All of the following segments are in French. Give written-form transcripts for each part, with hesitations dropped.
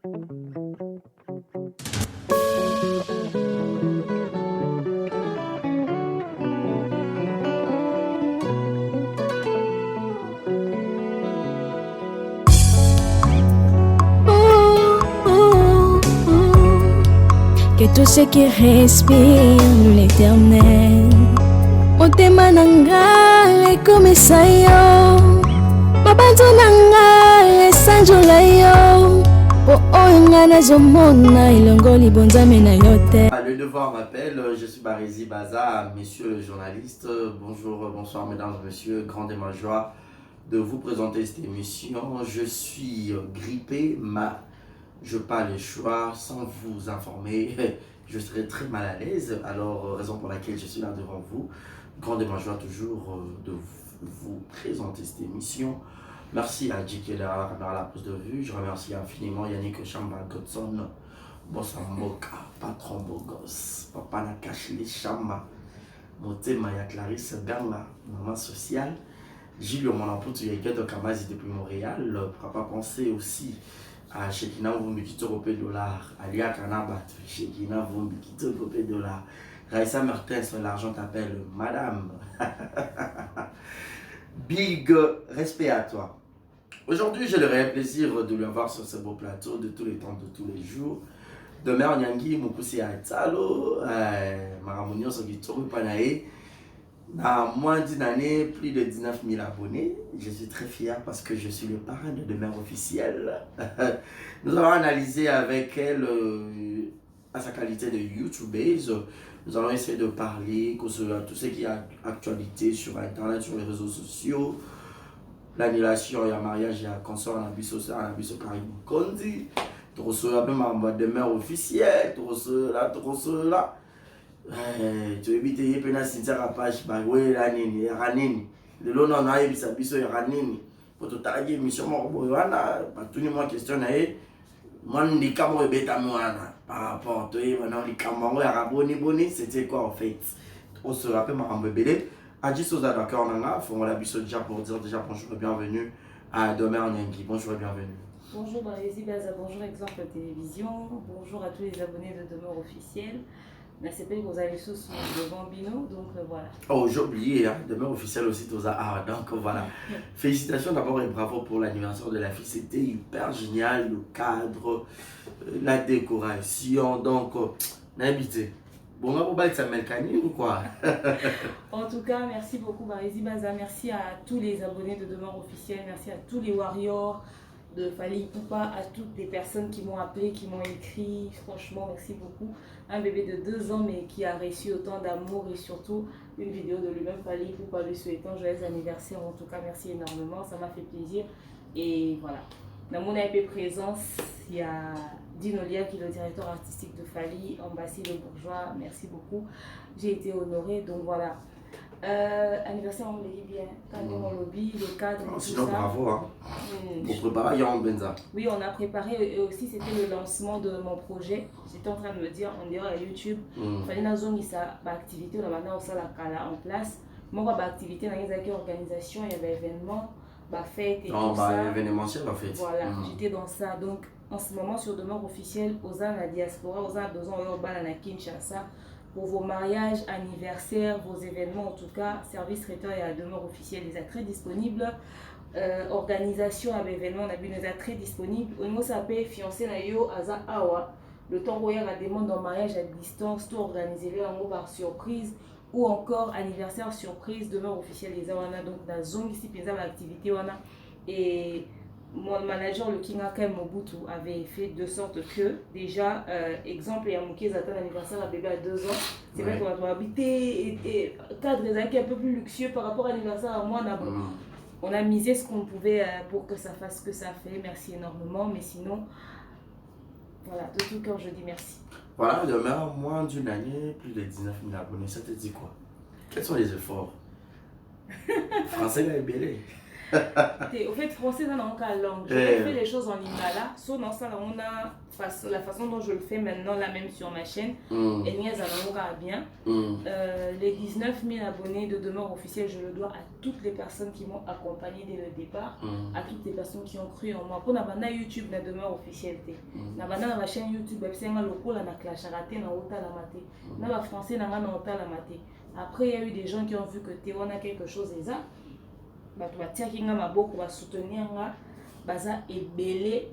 Que tout ce qui respire l'éternel motema nanga ekomisa yo mabanzo nanga esanjola yo po oyo nga nazomona elongo libonzame na yo te. Le devoir m'appelle, je suis Barézy Baza, messieurs les journalistes, bonjour, bonsoir mesdames et messieurs, grande est ma joie de vous présenter cette émission. Je suis grippé, je parle le choix sans vous informer, je serai très mal à l'aise, alors raison pour laquelle je suis là devant vous. Grande est ma joie toujours de vous présenter cette émission. Merci à J. Keller à la prise de vue, je remercie infiniment Yannick Chamba Godson, Bossa Moka, patron beau gosse, papa na cache les chamba, motema ya Clarisse Ganga, maman sociale, Gilles Monamputu Yeketo Kamazi depuis Montréal, papa pensez aussi à Shekina Vumbi Kitorope $, Alia Kanabat, Shekina Vumbi Kitorope $, Raissa Mertens, l'argent t'appelle madame. Big respect à toi. Aujourd'hui, j'ai le réel plaisir de lui avoir sur ce beau plateau de tous les temps, de tous les jours. Demain, Nyangi, Mokusi Aitalo, Maramonio Sogitoro Panae, à moins d'une année, plus de 19 000 abonnés. Je suis très fier parce que je suis le parrain de Demeure officielle. Nous allons analyser avec elle, à sa qualité de YouTubeuse, nous allons essayer de parler de tout ce qui est actualité sur Internet, sur les réseaux sociaux. L'annulation, il y a mariage, il y a consort, il y a Bisso Karim Kondi. Tu as même Demeure officielle, tu là. Tu évites de faire une page, oui, ranini, ranini. Le long on a eu sa biso ranini. Pour tout taguer mission morboana, pas tout le monde questionne moi ndi kamo beta mwana par rapport à toi, maintenant les camarades araboni boni, c'était quoi en fait? On se rappelle ma bébé. Adji Soza d'accord on a font la biso déjà pour dire déjà bonjour et bienvenue à Demeure Nyangi. Bonjour et bienvenue. Bonjour Barézy Baza, bonjour Exemple Télévision, bonjour à tous les abonnés de Demeure officielle. Merci que vous avez sous le Bambino, donc voilà. Oh, j'ai oublié, hein, Demeure officielle aussi, donc voilà. Félicitations d'abord et bravo pour l'anniversaire de la fille, c'était hyper génial, le cadre, la décoration, donc, n'habitez. Bon, on va ça Melkani ou quoi? En tout cas, merci beaucoup Barézy Baza, merci à tous les abonnés de Demeure officielle, merci à tous les warriors de Fally Ipupa, à toutes les personnes qui m'ont appelé, qui m'ont écrit, franchement merci beaucoup. Un bébé de 2 ans mais qui a reçu autant d'amour et surtout une vidéo de lui-même Fally Ipupa lui souhaitant joyeux anniversaire. En tout cas merci énormément, ça m'a fait plaisir et voilà. Dans mon AP présence, il y a Dinolia qui est le directeur artistique de Fally, Ambassy Le Bourgeois, merci beaucoup. J'ai été honorée, donc voilà. Anniversaire, on me dit bien, quand on lobby, le cadre. Sinon, ça. Bravo, hein. Pour préparer Yaron Benza. Oui, on a préparé et aussi c'était le lancement de mon projet. J'étais en train de me dire, on dirait à YouTube, il fallait une zone qui a activité, on a maintenant ça en place. Moi, activité, dans les organisations, il y avait événements, fêtes et tout ça. Événementiel en fait. Voilà, j'étais dans ça. Donc, en ce moment, sur Demeure officielle, aux gens la diaspora, aux gens besoin de Kinshasa. Pour vos mariages, anniversaires, vos événements, en tout cas, service traiteur et à Demeure officielle, ils sont très disponibles. Organisation à événements, on a vu les très disponibles. Au niveau ça peut fiancé na yo aza awa. Le temps où il y a la demande en mariage à distance, tout organisé en par surprise ou encore anniversaire surprise, Demeure officielle les awana donc dans zone ici puis l'activité wana et mon manager, le King Akai Mobutu, avait fait de sorte que, déjà, exemple, il y a mon qui attend l'anniversaire à bébé à 2 ans. C'est vrai qu'on va habiter et cadre un peu plus luxueux par rapport à l'anniversaire à moi. On a misé ce qu'on pouvait pour que ça fasse ce que ça fait. Merci énormément. Mais sinon, voilà, de tout cœur, je dis merci. Voilà, demain, moins d'une année, plus de 19 000 abonnés. Ça te dit quoi? Quels sont les efforts? Français, là, est belé. Au fait, français, dans la langue. Je fais les choses en lingala. Sauf dans ça, on a la façon dont je le fais maintenant, là même sur ma chaîne. Et n'y a bien. Les 19 000 abonnés de Demeure Officielle, je le dois à toutes les personnes qui m'ont accompagné dès le départ, à toutes les personnes qui ont cru en moi. Pour la YouTube, la Demeure Officielle. Na ma chaîne YouTube, c'est un local na clash raté na ota la maté. Na ba français na na ota la maté. Après, il y a eu des gens qui ont vu que Théo a quelque chose et ça. Tu vas tirer ma beaucoup, va soutenir baza et belé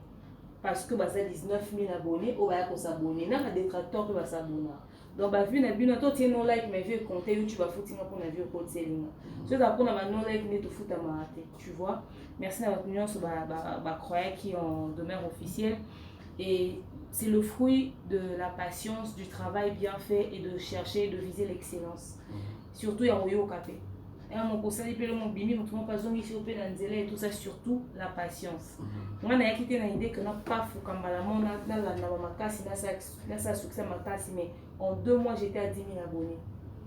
parce que baza 19 000 abonnés ou va s'abonner. N'a pas détracteur qui va s'abonner. Donc bah vu na bien toi tiens non like mais vu compter YouTube va foutre pour na vu code selling. Ce d'après na non like ne te fout à mater, tu vois. Merci à votre union sur ba croyant qui en Demeure Officielle et c'est le fruit de la patience, du travail bien fait et de chercher de viser l'excellence. Surtout en au café. Mon conseil peut le mon bimi mon pas zongi sur pe nanzela et tout ça surtout la patience. Moi na yakité na idée que n'a pas fou comme la mon na la makasi na ça succès makasi mais en 2 mois j'étais à 10 000 abonnés.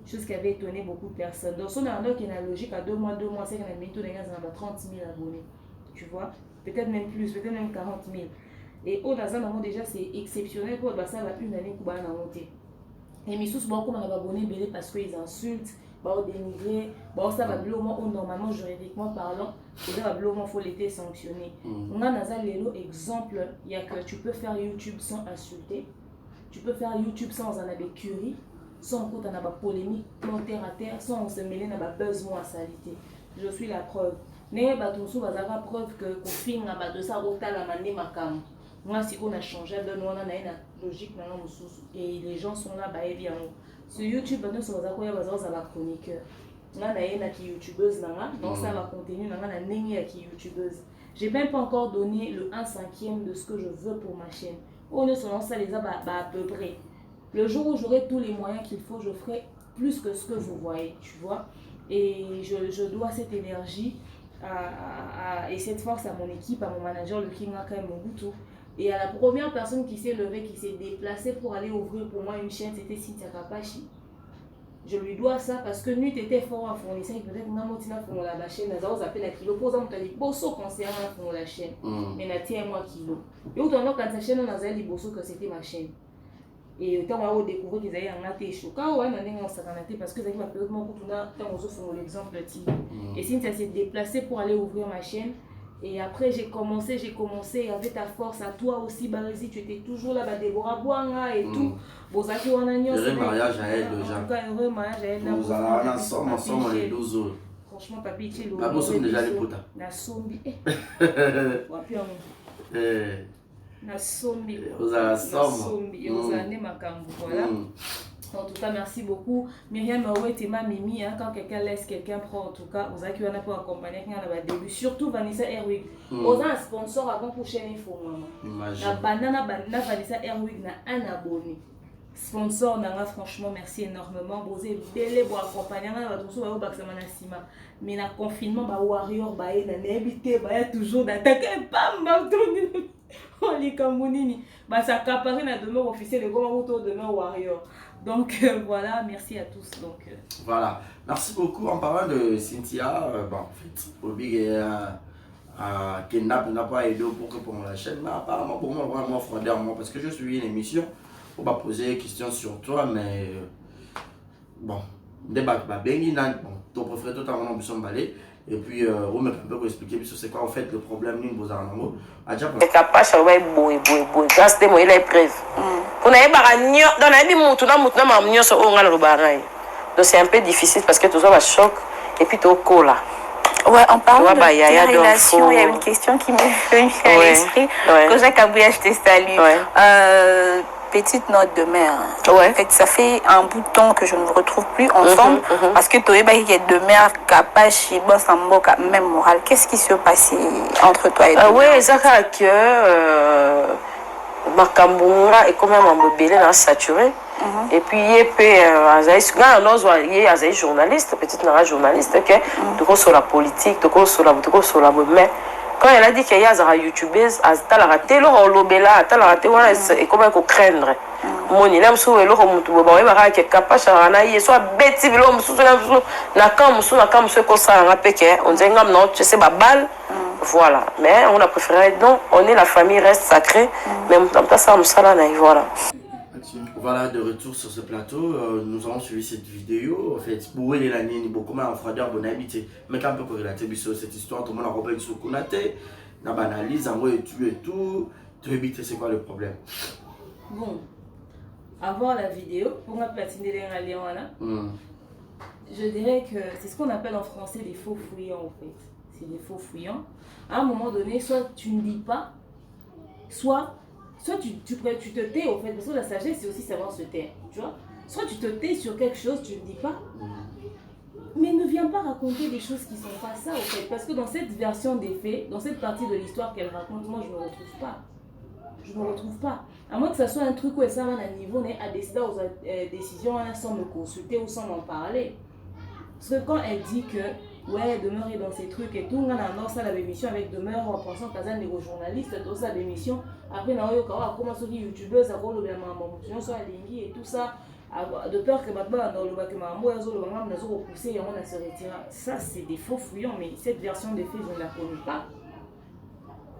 Chose qui avait étonné beaucoup de personnes. Donc son arnaque qui est la logique à 2 mois c'est qu'on a mis tout les gars dans 30 000 abonnés. Tu vois, peut-être même plus, peut-être même 40 000. Et au Nazan déjà c'est exceptionnel pour ça va une année pour la monter. Et mes sous beaucoup m'ont abonné parce qu'ils insultent. Dénigrer, ça va bloquer normalement juridiquement parlant, ça va bloquer, il faut l'été sanctionné. On a un exemple, il y a que tu peux faire YouTube sans insulter, tu peux faire YouTube sans en avoir curie, sans en avoir polémique, non terre à terre, sans on se mêler dans la besoin à salité. Je suis la preuve. Mais tout ça va avoir preuve que qu'on filme de ça au tal à maner ma cam. Moi si on a changé de nous on a une logique maintenant et les gens sont là et bien. Sur YouTube, nous sommes à chroniqueur. Nous avons une youtubeuse, donc ça va continuer. Nous avons une youtubeuse. Je n'ai même pas encore donné le 1/5 de ce que je veux pour ma chaîne. On se lance les à peu près. Le jour où j'aurai tous les moyens qu'il faut, je ferai plus que ce que vous voyez, tu vois. Et je dois cette énergie et cette force à mon équipe, à mon manager, le King Aka Mobutu. Et à la première personne qui s'est levée, qui s'est déplacée pour aller ouvrir pour moi une chaîne, c'était Cynthia Kapachi. Je lui dois ça parce que nous était fort à fournisseur, peut-être que nous avons la chaîne, nous avons appelé la kilo, pour exemple, nous avons dit, bosso concernant la chaîne, mais nous avons moi kilo. Et autant quand sa chaîne, nous avons dit bosso que c'était ma chaîne. Et quand on a découvert qu'ils avaient un athée chaud, quand on a dit parce que ça m'a fait autrement pour tout l'exemple. Et Cynthia s'est déplacée pour aller ouvrir ma chaîne. Et après j'ai commencé avec ta force à toi aussi Barisi, tu étais toujours là, Déborah Boanga et tout. Heureux mariage à elle déjà. Heureux mariage à elle. Nous allons ensemble les 12 autres. Franchement, papi, tu es là. Nous sommes déjà les potas. Na sombi. Na sombi. Nous allons ensemble. Nous allons makambu, voilà. En tout cas, merci beaucoup. Myriam Mawet et ma Mimi, quand quelqu'un laisse quelqu'un prendre, en tout cas, vous avez qui pour accompagner au début. Surtout Vanessa Erwig. Vous avez un sponsor avant pour chaîne info. La banana Vanessa Erwig n'a un abonné. Sponsor, franchement, merci énormément. Vous avez belé pour accompagner. Mais le confinement, Warrior, toujours d'attaquer. Bam, les Camerounini. Ça accaparait la demeure officielle et comment autour de demeure Warrior. Donc voilà, merci à tous. Donc, voilà, merci beaucoup. En parlant de Cynthia, en fait, Obi Kidnap n'a pas aidé pour la chaîne, mais apparemment pour moi, vraiment fraudé en moi parce que je suis une émission pour pas poser des questions sur toi, mais bon, débat, bon, ton préféré totalement nous sommes balés. Et puis, on m'a un peu expliquer c'est quoi en fait le problème nous vous avons c'est capable de faire boy grâce à moi il est preuve on a baranio dans la vie mutuna mamnio so on a le barai donc c'est un peu difficile parce que tout ça va choc et puis tout cola. Ouais, en parlant de relation, il y a une question qui m'est venue à l'esprit. Quand Jacques Abouya, je te salue. Petite note de mère. En fait, ça fait un bout de temps que je ne vous retrouve plus ensemble parce que tu es de mère capable de même morale. Qu'est-ce qui se passe entre toi et toi? Oui, c'est que Makambunga est quand même un peu saturé. Et puis il est un journaliste, petite journaliste, qui sur la politique, sur la mais quand elle a dit qu'il y a des youtubeuses, elle a raté le lobela, elle a raté et comment il faut craindre. moni na musu eloko mutu bo ba ba ke kapasha na ye so beti bilo musu na kam musu ko ça nga peke on dit ngam non tu sais ba balle. Voilà, mais on a préféré non, on est la famille reste sacrée, mais on t'a ça musala na voilà. Voilà, de retour sur ce plateau, nous avons suivi cette vidéo. En fait, pour les l'année, ni beaucoup en froideur, bon habité. Mais quand on peut relater cette histoire, tout le monde a repris sur Konaté, n'a pas analyse, en gros, et tout, tu éviter c'est quoi le problème. Bon, avant la vidéo, pour moi, platiner les Léon, je dirais que c'est ce qu'on appelle en français des faux fouillants en fait. C'est des faux fouillants. À un moment donné, soit tu ne dis pas, soit tu te tais au fait, parce que la sagesse c'est aussi savoir se taire, tu vois. Soit tu te tais sur quelque chose, tu ne dis pas, mais ne viens pas raconter des choses qui ne sont pas ça au fait, parce que dans cette version des faits, dans cette partie de l'histoire qu'elle raconte, moi je ne me retrouve pas. Je ne me retrouve pas. À moins que ça soit un truc où ça va à un niveau, à décider aux décisions sans me consulter ou sans m'en parler. Parce que quand elle dit que ouais, Demeure est dans ces trucs et tout, on a lancé la émission avec Demeure en pensant qu'elle est un journaliste, tout ça d'émission. Après, on a commencé à dire youtubeuse, à voir le bien maman, sur la ligne et tout ça, de peur que maintenant, dans le bac, maman, on a repoussé et on a se retiré. Ça, c'est des faux fouillants, mais cette version des faits, je ne la connais pas.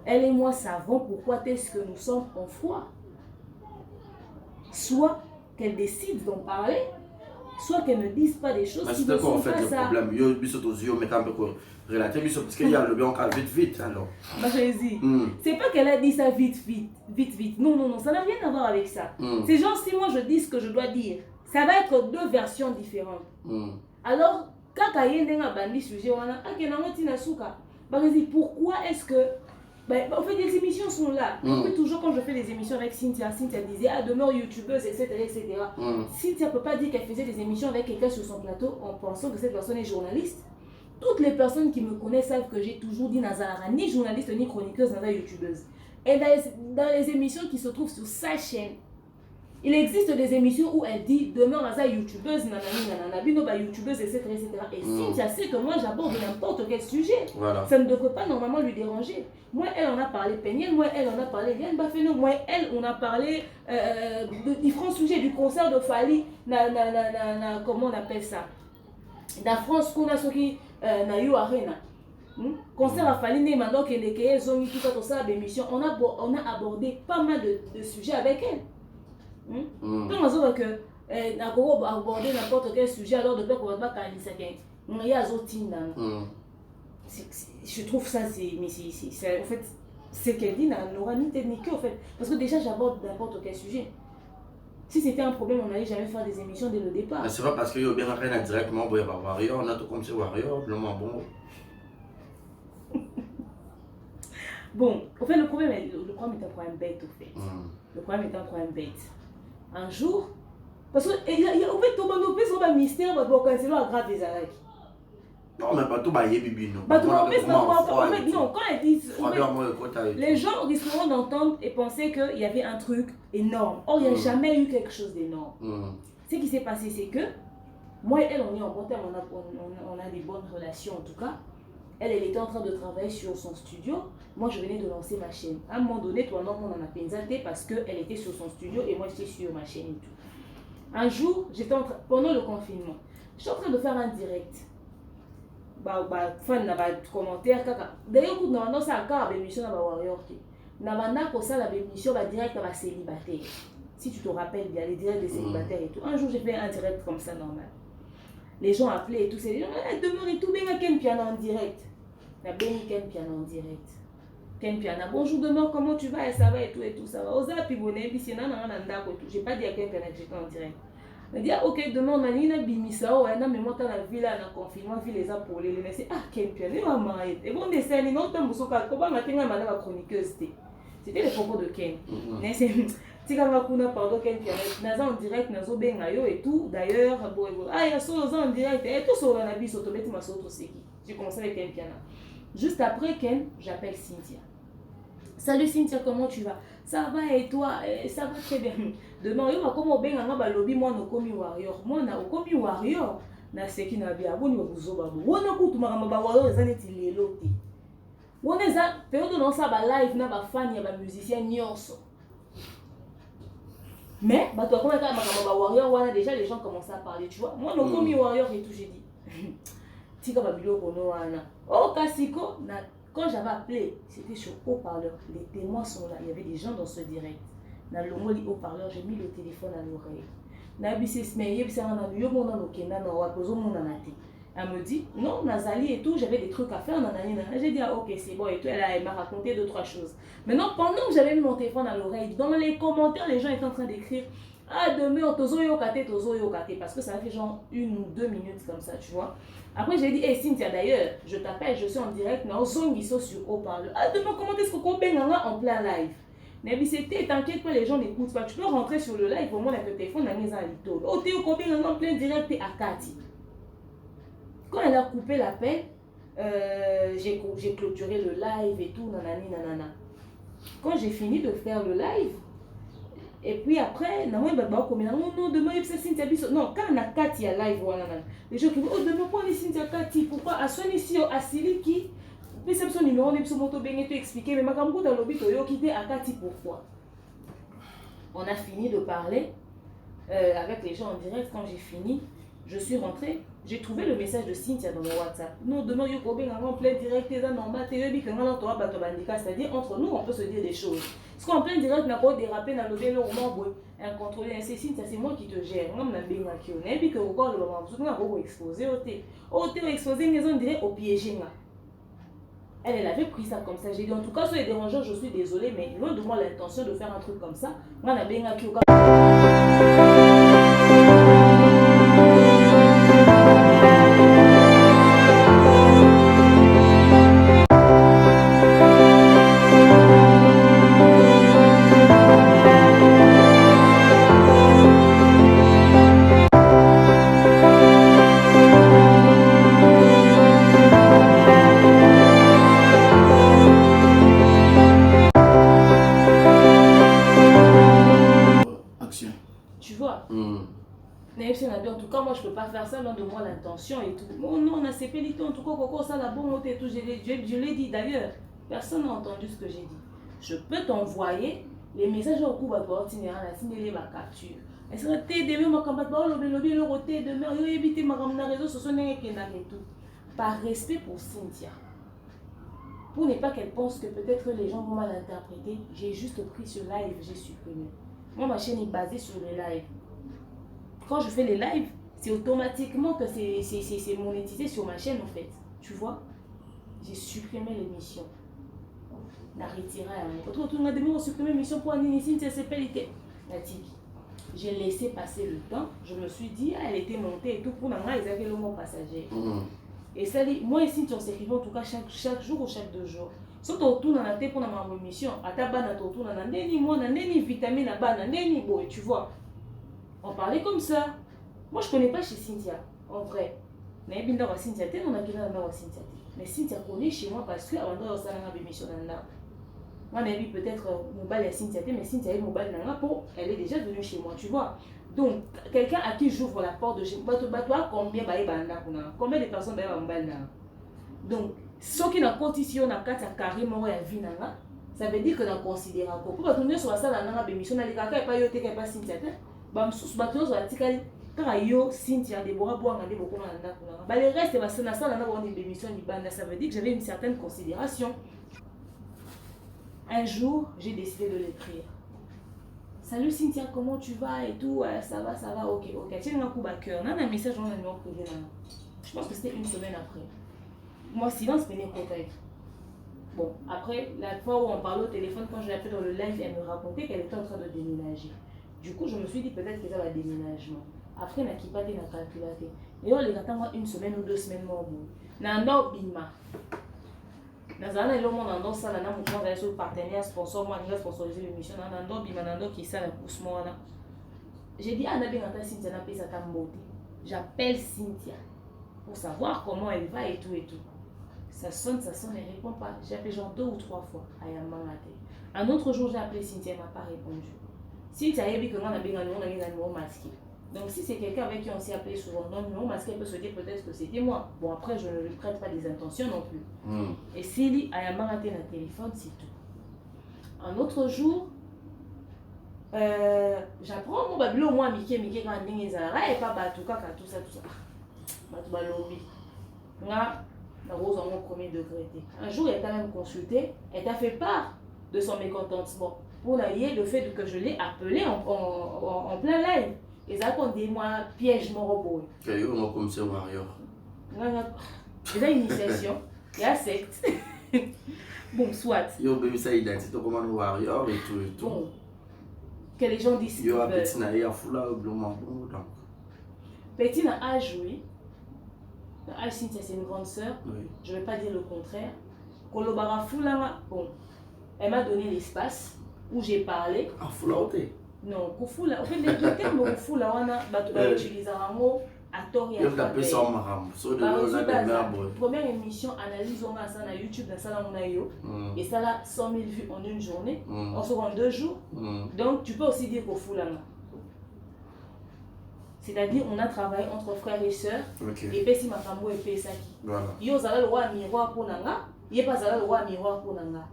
Elle et moi savons pourquoi est-ce que nous sommes en foi. Soit qu'elle décide d'en parler, soit qu'elle ne dise pas des choses qui ne sont pas ça. C'est quoi en fait le problème? Yo biso tozio mais quand même relater biso parce qu'il y a le bien quand vite alors. Vas-y. C'est pas qu'elle a dit ça vite. Non, ça n'a rien à voir avec ça. C'est genre si moi je dis ce que je dois dire, ça va être deux versions différentes. Alors quand Kayende a bandi sujet on a akenango suka. Vas-y, pourquoi est-ce que en fait, les émissions sont là. Toujours quand je fais des émissions avec Cynthia disait Demeure youtubeuse, etc. Cynthia ne peut pas dire qu'elle faisait des émissions avec quelqu'un sur son plateau en pensant que cette personne est journaliste. Toutes les personnes qui me connaissent savent que j'ai toujours dit Nazara, ni journaliste ni chroniqueuse, Nazara youtubeuse. Et dans les émissions qui se trouvent sur sa chaîne, il existe des émissions où elle dit Demeure Nazara youtubeuse, bino youtubeuse, etc. Et Cynthia sait que moi j'aborde n'importe quel sujet. Voilà. Ça ne devrait pas normalement lui déranger. Moi, elle en a parlé Péniel, moi, elle en a parlé Liane Bafeno, moi, elle, on a parlé de différents sujets, du concert de Fali, comment on appelle ça? La France, qu'on a ce qui na eu Arena. Concert à Fali, Neymando, Kendeke, Zongi, tout ça, d'émission. On a abordé pas mal de sujets avec elle. Donc, on voit que on a abordé n'importe quel sujet, alors de peur qu'on va pas canaliser quelqu'un. Il y a Zotine. Je trouve ça, en fait, c'est qu'elle dit n'aura ni technique en fait. Parce que déjà, j'aborde n'importe quel sujet. Si c'était un problème, on n'allait jamais faire des émissions dès le départ. C'est pas parce qu'il y a bien rien directement, il y a Warrior, on a tout comme c'est Warrior, le moins bon. Bon, en fait, le problème est un problème bête, au fait. Le problème est un problème bête. Un jour, parce que, en fait, tout le monde peut sur un mystère, pour canceller la grave des arrêts. Non, mais pas tout bailler bibi, non. En fait, non, quand elle dit. Les gens risqueront d'entendre et penser qu'il y avait un truc énorme. Or, il n'y a jamais eu quelque chose d'énorme. Ce qui s'est passé, c'est que moi et elle, on est en bon terme, on a des bonnes relations en tout cas. Elle était en train de travailler sur son studio. Moi, je venais de lancer ma chaîne. À un moment donné, toi, non, on en a pensé parce qu'elle était sur son studio et moi, j'étais sur ma chaîne et tout. Un jour, pendant le confinement, j'étais en train de faire un direct. Fan na commentaire kaka d'ailleurs quand on a ça encore émission na Warrior qui na banda ko ça la émission ba direct à célibataire. Si tu te rappelles bien les directs des célibataires et tout. Un jour j'ai fait un direct comme ça normal. Les gens appelaient et tout, c'est Demeure et tout bien Ken Piana en direct. La béni Ken Piana en direct. Ken Piana bonjour Demeure, comment tu vas? Et ça va et tout ça va. Oza pibone bisina na ndako tout. J'ai pas dit à Ken Piana que j'étais en direct. On dit, ok, demain on a une bimisa, ouais, mais moi, dans la ville, on a confinement, on les a pour les laisser. Ah, quel pied, on va marier. Et bon, des scènes, non, tant que vous avez ma chroniqueuse. C'était les propos de Ken. Si on a pardon, Ken, on a en direct, on a bengayo et tout. D'ailleurs, ah, il y a ça en direct, et tout ça, on a bis, automatique, ma sautre, c'est qui? J'ai commencé avec Ken Piana. Juste après Ken, j'appelle Cynthia. Salut Cynthia, comment tu vas? Ça va et toi? Ça va très bien. Demain, il va comme au Benga, lobby, moi, no komi warrior. Moi, na komi warrior. Na seki na bia, boni wabuzo babu. Wana kutu maramba warrior, zane tileloti. Wana za, période non ça ba live na ba fan ya ba musicien nyonso. Mais, bah, toi, quand warrior, voilà, déjà les gens commençaient à parler, tu vois. Moi, non, comme warrior et tout, j'ai dit. Tika babilo kono wana. Oh, Kasiko, quand j'avais appelé, c'était sur haut-parleur. Les témoins sont là. Il y avait des gens dans ce direct. Dans le mot haut-parleur, j'ai mis le téléphone à l'oreille. Elle me dit, non, Nazali et tout, j'avais des trucs à faire. J'ai dit, ah, ok, c'est bon et tout. Elle m'a raconté 2-3 choses. Maintenant, pendant que j'avais mis mon téléphone à l'oreille, dans les commentaires, les gens étaient en train d'écrire, ah, demain, tozo yokate, parce que ça a fait genre 1 ou 2 minutes comme ça, tu vois. Après, j'ai dit, hey Cynthia, d'ailleurs, je t'appelle, je suis en direct, mais ils sont sur haut-parleur. Ah, demain, comment est-ce qu'on peut en plein live? Mais c'était, t'inquiète pas, les gens n'écoutent pas. Tu peux rentrer sur le live, au moins avec le téléphone, dans les alito. Oh, t'es en plein direct, t'es à Kati. Quand elle a coupé l'appel, j'ai clôturé le live et tout, nanana. Quand j'ai fini de faire le live, et puis après, non, demain, c'est Cynthia Bisso. Non, quand on a Kati à live, les gens qui disent, oh, demain, pourquoi on est Cynthia Kati? Pourquoi? À son ici, à Siliki, puis c'est son numéro, on est sur moto, bien tout expliqué, mais ma camarade dans l'obit, on a quitté à Kati, pourquoi? On a fini de parler avec les gens en direct. Quand j'ai fini, je suis rentrée. J'ai trouvé le message de Cynthia dans mon WhatsApp. Non, demain, il y a en plein direct, c'est-à-dire entre nous, on peut se dire des choses. Parce qu'en plein direct, on a pas dérapé dans le roman, incontrôlé. C'est Cynthia, c'est moi qui te gère. On a bien et puis que encore le moment, on a exposé au thé. Au thé, exposé, on dirait au piégé. Elle avait pris ça comme ça. J'ai dit, en tout cas, sur les dérangeurs, je suis désolée, mais loin de moi l'intention de faire un truc comme ça. Moi, on a bien en tout cas, moi je peux pas faire ça, loin de moi l'intention et tout. Oh non, on a CP, en tout cas, Coco, ça la bonne et tout. Je l'ai dit d'ailleurs, personne n'a entendu ce que j'ai dit. Je peux t'envoyer les messages au coup, signaler ma capture. Est-ce que tu es demain, ma campagne, le roté demain, éviter ma réseau social et tout. Par respect pour Cynthia. Pour ne pas qu'elle pense que peut-être les gens vont mal interpréter, j'ai juste pris ce live, j'ai supprimé. Moi, ma chaîne est basée sur les lives. Quand je fais les lives, c'est automatiquement que c'est monétisé sur ma chaîne en fait. Tu vois? J'ai supprimé l'émission. La retiré à un autre. Supprimé l'émission pour Anini, c'est pété. J'ai laissé passer le temps. Je me suis dit, elle était montée et tout pour maman, ils avaient le mot passager. Et ça dit, moi ici, on s'écrivait en tout cas chaque jour ou chaque 2 jours. Surtout autour dans la tête pour ma émission. À ta banane, autour dans la neni, moi, neni vitamine, à banane, neni, boy, tu vois. On parlait comme ça. Moi, je connais pas chez Cynthia, en vrai. Mais bien dans Cynthia, on a quelqu'un dans Cynthia. Mais Cynthia connaît chez moi parce que avant de faire une émission là. Moi, mais peut-être mobile est Cynthia, mais Cynthia est mobile pour elle est déjà venue chez moi, tu vois. Donc, quelqu'un à qui j'ouvre la porte de chez moi, combien de personnes sont mobile. Donc, ceux qui n'ont pas ici, on a carrément la vie, ça veut dire que nous considérons pour retourner sur la salle de l'émission, on a pas Cynthia. Cynthia, Déborah, le reste, ça veut dire que j'avais une certaine considération. Un jour, j'ai décidé de l'écrire. Salut Cynthia, comment tu vas et tout? Ça va, ok. Tiens, un coup à cœur. On a un message dans le numéro privé. Je pense que c'était 1 semaine après. Moi, silence, mais peut-être. Bon, après, la fois où on parlait au téléphone, quand je l'ai appelé dans le live, elle me racontait qu'elle était en train de déménager. Du coup, je me suis dit peut-être que ça va déménagement. Après, on a calculé. Et on les attend 1 semaine ou 2 semaines. Nando Bima. Nazana et le monde en ça, là, mon va sur partenaire, sponsor, moi, il va sponsoriser l'émission. Nando Bima, Nando qui ça, la pousse moi là. J'ai dit, ah, Nabi Nata Cynthia, n'a pas sa tambote. J'appelle Cynthia pour savoir comment elle va et tout et tout. Ça sonne, elle répond pas. J'ai appelé genre 2 ou 3 fois à Yamangate. Un autre jour, j'ai appelé Cynthia, elle m'a pas répondu. Cynthia a dit que on a un numéro masqué. Donc si c'est quelqu'un avec qui on s'est appelé souvent, non, numéro masqué, elle peut se dire peut-être que c'était moi. Bon, après, je ne lui prête pas des intentions non plus. Et s'il a Yamangate dans le téléphone, c'est tout. Un autre jour, j'apprends mon babilo moi mike quand ndenge ezala et pas bato kaka tout ça bato balobi nga na rose en premier degré. Un jour elle t'a même consulté, elle t'a fait part de son mécontentement pour le fait que je l'ai appelé en plein live. Et ça qu'on dit moi piège mon robot. Que yo moi comme c'est warrior. C'est une initiation, il y a secte. Bon, soit. Yo bébé ça identité comme un warrior et tout. Bon. Que les gens disent yo petit na ya fula blanc donc. Petit na a joué. Ah, Cynthia, c'est une grande sœur. Oui. Je ne vais pas dire le contraire. Kolobara Fulama, bon, elle m'a donné l'espace où j'ai parlé. Ah, Fulaote? Non, Kufula. En fait, le terme Kufula, on a utilisé un mot à tort et à première émission, analyse, on a ça sur YouTube, dans ça, on a yo. Et ça, là, 100 000 vues en une journée. On se rend 2 jours. Donc, tu peux aussi dire Kufula. C'est-à-dire, on a travaillé entre frères et sœurs. Et puis, si ma femme est Pesaki. Yo, zala le roi miroir pour Nanga. Yé pas zala le roi miroir pour Nanga.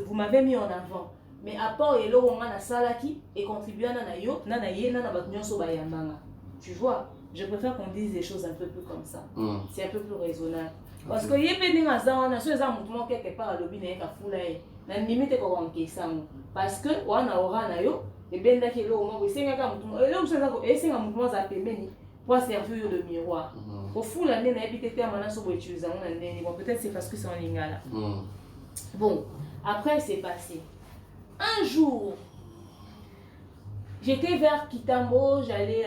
Vous m'avez mis en avant. Mais à part, il y a un salaki et contribuer à Nanayo, Nanaye, Nanabatnyon Sobayamanga. Tu vois, je préfère qu'on dise des choses un peu plus comme ça. C'est un peu plus raisonnable. Parce que yé pédé na zawana, so eza mouvement quelque part à l'obi na yeka fula ye. Na limite ko konkesa mo. Parce que wana ora na yo. Et bien là qu'il mo esenga mutumo eloko senga ko esenga mutumo za pembeni pour servir de miroir. Au fou la nena ebité mana so bo utiliser on ndeni bon peut-être c'est parce que c'est en lingala. Bon, après c'est passé. Un jour j'étais vers Kitambo, j'allais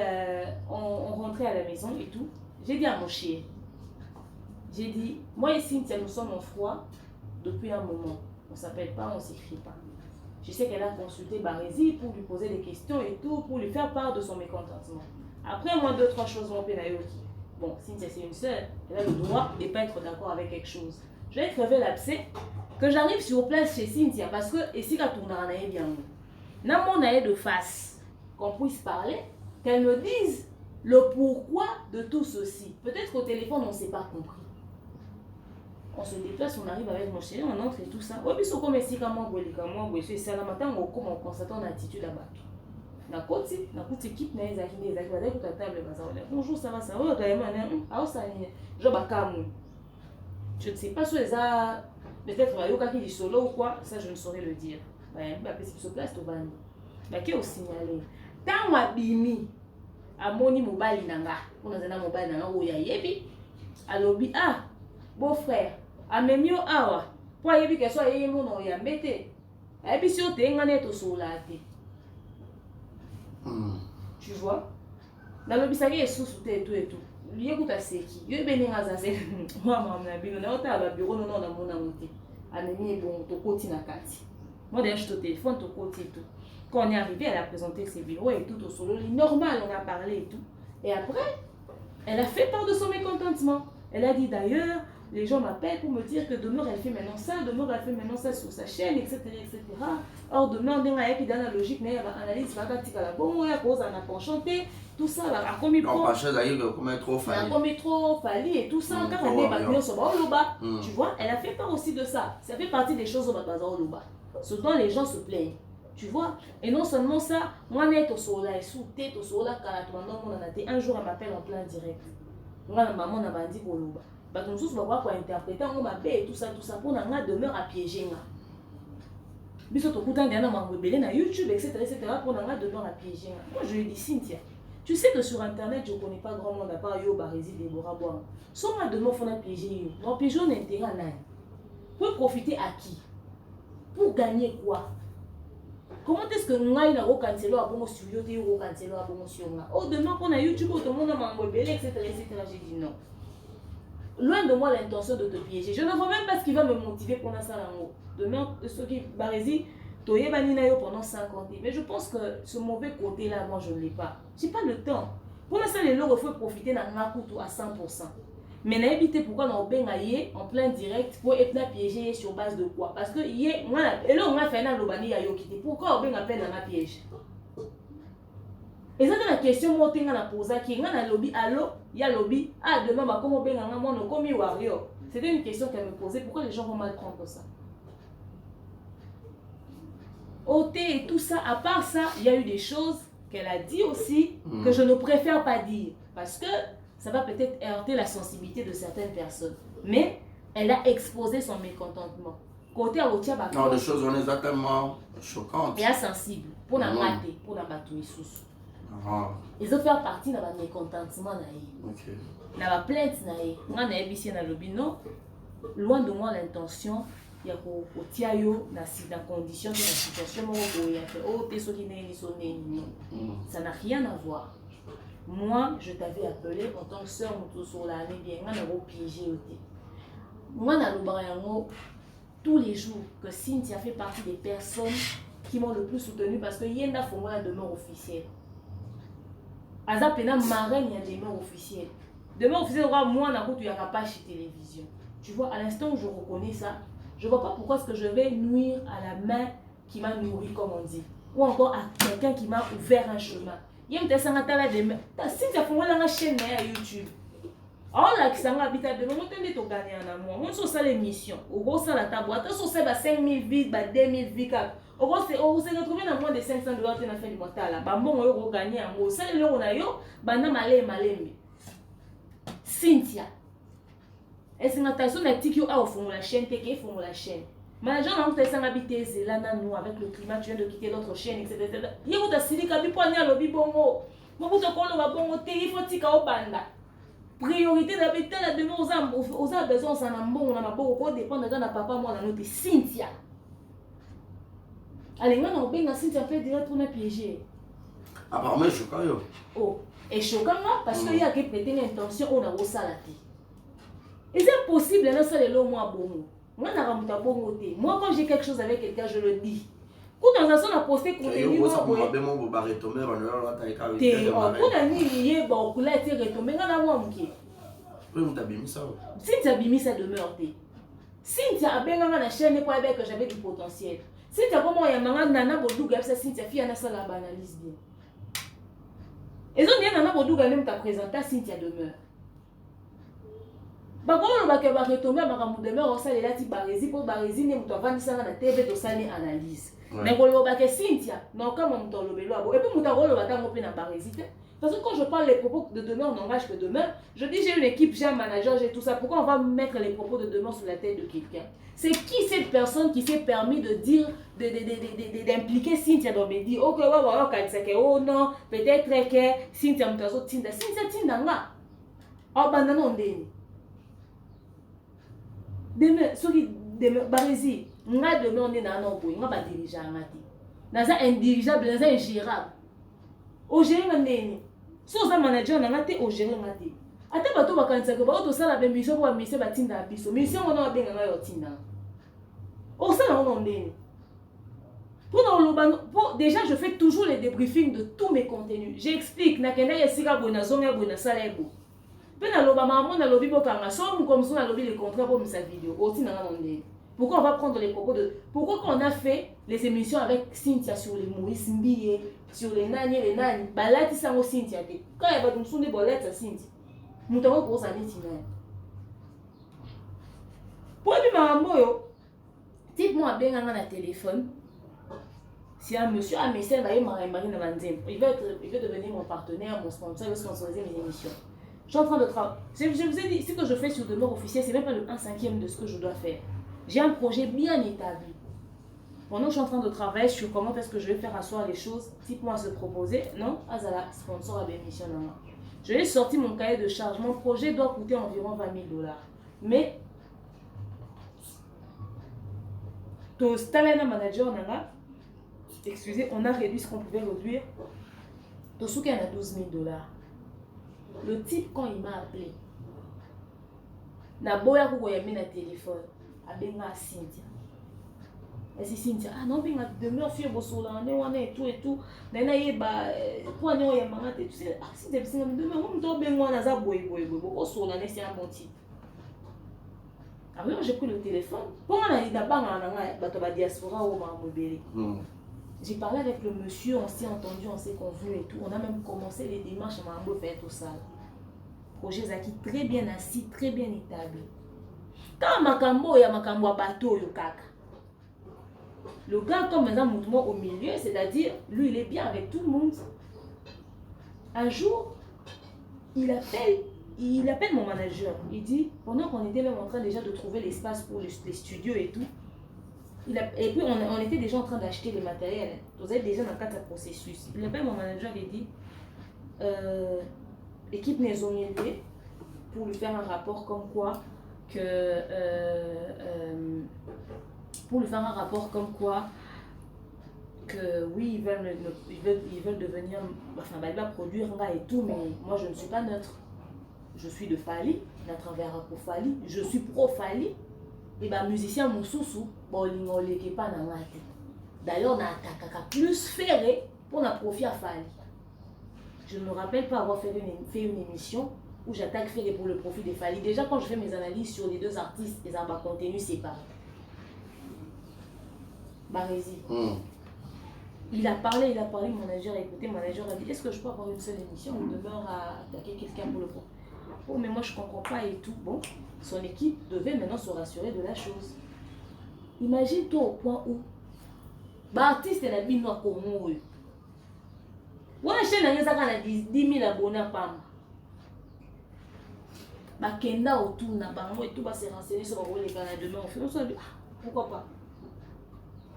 on rentrait à la maison et tout. J'ai dit à mon chien. J'ai dit moi et Cynthia nous sommes en froid depuis un moment. On s'appelle pas, on s'écrit pas. Je sais qu'elle a consulté Barési pour lui poser des questions et tout, pour lui faire part de son mécontentement. Après, moi, 2-3 choses m'ont pénalisé. Bon, Cynthia, c'est une sœur, elle a le droit de ne pas être d'accord avec quelque chose. Je vais crever l'abcès, que j'arrive sur place chez Cynthia, parce que ici, la tournée est bien. N'a mon aïe de face, qu'on puisse parler, qu'elle me dise le pourquoi de tout ceci. Peut-être qu'au téléphone, on ne s'est pas compris. On se déplace, on arrive avec mon chéri, on entre et tout ça. Oui, puis comme ici, quand moi, c'est ça, le matin, on constate une attitude là-bas. Na côté quitte na ezaki bazaki ko table bazala. Bonjour, ça va ça. Oh, ah ça ni. Je bakamu. Je ne sais pas si ça peut-être yoka qui dit solo ou quoi, ça je ne saurais le dire. Bah parce que sur place to bani. Bah qui au signaler. Tant wabimi amoni mobile nanga. On a un mobile nanga o ya yebi. Alobi ah, beau-frère, amemio awa. Pour yebi que soit yeye mo no ya mbete. Et puis si o te ngane to solate. Tu vois? Dans le bisagé est sous et tout et tout. Lui écoute à Seki. Yo beni ngazase. Moi na bino na ota ba bureau non na mona monté. Anemi bon to koti na kati. Moi d'ailleurs je te téléphone to koti et tout. Quand on est arrivé, elle a présenté ses bureaux et tout au solo. Normal, on a parlé et tout. Et après, elle a fait part de son mécontentement. Elle a dit d'ailleurs, les gens m'appellent pour me dire que Demeure elle fait maintenant ça, Demeure elle fait maintenant ça sur sa chaîne, etc. etc. Or, Demeure, dans la logique, il y a une analyse, il y a la bonne, il y a un peu enchanté, tout ça, il y a comme il trop fallu et tout ça, quand elle est sur Loba, tu vois, elle a fait part aussi de ça. Ça fait partie des choses au Loba. Ce dont les gens se plaignent. Tu vois, et non seulement ça, moi, je suis sous tête, un jour, elle m'appelle en plein direct. Moi, maman n'a pas dit pour Loba. Bah, comme ça, on va voir interpréter, on va et tout ça, pour n'a Demeure à piéger. Biso to kuta ndiana mangwebele na YouTube, etc. pour n'a Demeure à piéger. Moi, je lui ai dit, Cynthia, tu sais que sur Internet, je ne connais pas grand monde à part Yo, Barési, Déborah, Bois. Soit ma Demeure, il faut piéger. Non, piéger, on a intérêt à l'air. Pour profiter à qui? Pour gagner quoi? Comment est-ce que nous avons cancellé à bon sur YouTube ou cancellé à bon sur moi? Oh, demain qu'on a YouTube, tout le monde a mangwebele, etc. J'ai dit non. Loin de moi l'intention de te piéger. Je ne vois même pas ce qui va me motiver pour ça. Demain, ce qui Barési, pendant 50 ans. Mais je pense que ce mauvais côté-là, moi, je ne l'ai pas. Je n'ai pas le temps. Pour l'instant, les lots, il faut profiter d'un à 100%. Mais n'habitez pourquoi on a en plein direct pour être piégé sur base de quoi? Parce que et là, on a fait un lobani à Yokite. Pourquoi on a appelé dans la piège? Et ça, c'est la question que je me pose. Il y a un lobby, allô, il y a un lobby, ah, demain, comment on a warrior. C'était une question qu'elle me posait. Pourquoi les gens vont mal prendre ça? OT et tout ça. À part ça, il y a eu des choses qu'elle a dit aussi que je ne préfère pas dire. Parce que ça va peut-être heurter la sensibilité de certaines personnes. Mais elle a exposé son mécontentement. Côté à Otia, non, des choses honnêtement choquantes. Et insensible. Pour la mater, pour la batouille sous. Ils ont fait partie de la mécontentement. Ok. Dans la plainte, moi, je na lobby non. Loin de moi l'intention. Il y a Otia yo dans condition, dans la situation où il y a fait oh t'es ça n'a rien à voir. Moi, je t'avais appelé en tant que sœur sur l'année bien, moi, j'ai piégé. Moi, tous les jours que Cynthia fait partie des personnes qui m'ont le plus soutenu parce que Yenda faut moi la demeure officielle. Aza pena marraine il y a des demeures officielles. Demeure officielle moi na route il y a pas chez télévision. Tu vois, à l'instant où je reconnais ça, je vois pas pourquoi est-ce que je vais nuire à la main qui m'a nourri comme on dit, ou encore à quelqu'un qui m'a ouvert un chemin. Il y a Cynthia faut moi la chaîne à YouTube. Oh là, qui s'en habite de moment donné to gagner en amour. On sur ça l'émission. Au gros ça la table. Attends sur ça 5000 vies, 2000 vies. Au gros c'est on s'est retrouvé dans moins de $500 dans la fin du mois là. Ba bon euro gagner en gros. Ça le on a yo, bana malé. Cynthia. Est-ce que attention la TQ a au fond la chaîne TK fond la chaîne. Manager on s'est habité là nous avec le climat tu viens de quitter l'autre chaîne etc. Il y a autre silika bi poignet lobby bongo. Mo buto ko lo ba bongo te il faut tika au banda. Priorité d'habiter la demeure aux besoin ça n'a bon on a beaucoup dépend de papa moi la note Cynthia. Allez moi on bien Cynthia peut dire pour na piéger. Apparemment choquant. Oh, et choquant parce que il y a qui prêter l'intention on a au salati. Et c'est possible là ça le moi bon. Moi na ramuta bon côté. Moi quand j'ai quelque chose avec quelqu'un je le dis. Quand dans un son a posté contenu moi ça pour bien mon ba retomber on là ta caractère. Pour la nuit il ba okula ti retomber na moi mki. Cynthia bimi sa demeure. Cynthia a bien na chaîne pour que j'avais du potentiel. Cynthia pour moi ya manga nana boduga ça Cynthia fille na ça la banalise bien. Et donc bien nana boduga même t'a présenté Cynthia demeure. Ba ko lo ba ke ba retomber makambo demeure ça les là ti barezi pour barezi ne muto avandisa na TV to sali analyse. Mais ko lo ba ke Cynthia non comme on to lo belo abo et puis muto ko lo ba tango pe na barezi. Parce que quand je parle les propos de demeure, n'engage que demeure, je dis j'ai une équipe, j'ai un manager, j'ai tout ça. Pourquoi on va mettre les propos de demeure sur la tête de quelqu'un? C'est qui cette personne qui s'est permis de dire, d'impliquer Cynthia dans mes dire, ok, oh non, peut-être que Cynthia m'tazo tinda. Cynthia tinda nga. Oh banana ondeni. Demeure, celui demeure, barezi, nga demeure ondeni na non boy, nga ba dirigeant ngati. Naza indirigeable, naza ingérable. Au gérer ngandeni. Si vous êtes manager, vous avez au gérer. Ate bato bakanisa ko ba to sala be mission pour mission batinda biso. Mission on a benga yo tinda. O sala on ndeni. Pour déjà je fais toujours les débriefings de tous mes contenus. J'explique na kenda yesika bona zonga bona sala ebo. Pe na loba maman na lobi bokanga so comme ça na lobi les contrats pour sa vidéo. O tinda ndeni. Pourquoi on va prendre les propos de... Pourquoi qu'on a fait les émissions avec Cynthia sur les Maurice Mbiye, sur les nani, bah là, tu sais, Cynthia, quand il y a des bolettes à Cynthia, nous avons gros années, pour lui, maman, dites-moi bien dans le téléphone, si un monsieur a mis ça, il veut devenir mon partenaire, mon sponsor, il veut sponsoriser mes émissions. Je suis en train de travailler. Je vous ai dit, ce que je fais sur demeure officielle, c'est même pas le 1/5 de ce que je dois faire. J'ai un projet bien établi. Pendant que je suis en train de travailler sur comment est-ce que je vais faire asseoir les choses, dites-moi à se proposer. Non, Azala, sponsor à l'émission. Je vais sortir mon cahier de charge. Mon projet doit coûter environ $20,000. Mais, ton talent manager, excusez, on a réduit ce qu'on pouvait réduire. Ton souki en a $12,000. Le type, quand il m'a appelé, n'a boya kukoya mis na téléphone. Abenga Cynthia. Et si Cynthia, ah non, benga demeure fille bosola, on est tout et tout. Nana yeba, pour aller au yamanga, tu sais, ah Cynthia, c'est un demeure, on doit bien moi naza boy, bosola, c'est un bon type. Alors j'ai pris le téléphone. Pour moi, il n'a pas un diaspora ou un. J'ai parlé avec le monsieur, on s'est entendu, on s'est convenu et tout. On a même commencé les démarches à Mambo faire tout ça. Projet Zaki très bien assis, très bien établi. Quand makambo ya makambo bateau yo kaka. Le gars, comme un mouvement au milieu, c'est-à-dire, lui, il est bien avec tout le monde. Un jour, il appelle mon manager. Il dit, pendant qu'on était même en train déjà de trouver l'espace pour les studios et tout, et puis on était déjà en train d'acheter les matériels. Vous êtes déjà dans le cadre de processus. Il appelle mon manager et dit, équipe Nézonier pour lui faire un rapport comme quoi que oui, ils veulent devenir, enfin, il va produire là et tout, mais moi je ne suis pas neutre. Je suis de Fali, à travers un Fali, je suis pro Fali, et ben musicien Moussousou, bon, il n'est pas dans la tête. D'ailleurs, on a plus ferré pour la profit à Fali. Je ne me rappelle pas avoir fait une émission où j'attaque Ferré pour le profit des Fali. Déjà, quand je fais mes analyses sur les deux artistes, ils ont un contenu séparé. Barési. Il a parlé, mon manager a écouté, mon manager a dit, est-ce que je peux avoir une seule émission ou demeure à attaquer quelqu'un pour le profit? Oh, mais moi je comprends pas et tout. Bon, son équipe devait maintenant se rassurer de la chose. Imagine-toi au point où l'artiste est la vie noire comme moi. Voilà, chaîne a 10 000 abonnés par mois. Bakenda autour na bango et tout va se renseigner sur les gars demain. On se dit, pourquoi pas?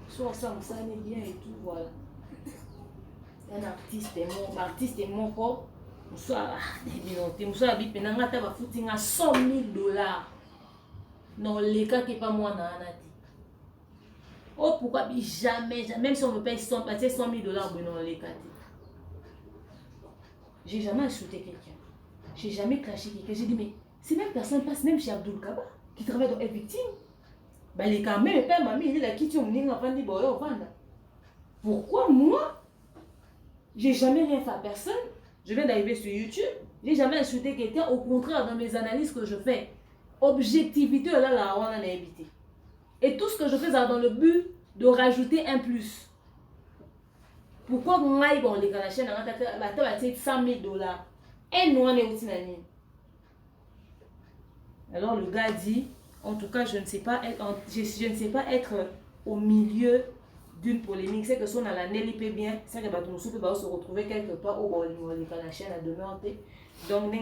Soit ça n'est bien et tout, voilà. Un artiste est mon corps. Soit habite maintenant tu vas foutre $100 000 non les cas qui pas moi na anati. Oh pourquoi jamais même si on me paye 100 $, non les cas. J'ai jamais insulté quelqu'un. J'ai jamais clashé quelqu'un. J'ai dit mais ces mêmes personnes passent même chez Abdul Kaba qui travaille dans être victime. Bah les quand même père mamie il est là qui tu m'ning avant dit boyo vendre. Pourquoi moi j'ai jamais rien fait à personne? Je viens d'arriver sur YouTube, j'ai jamais insulté quelqu'un, au contraire, dans mes analyses que je fais, objectivité, là, on en a évité. Et tout ce que je fais, c'est dans le but de rajouter un plus. Pourquoi moi, bon, les gars, la chaîne, on a $100 000. Et nous, on est aussi dans. Alors, le gars dit, en tout cas, je ne sais pas être au milieu d'une polémique, c'est que si on a la NLIP bien, c'est que nous peut se retrouver quelque part où la chaîne a demeuré. Donc,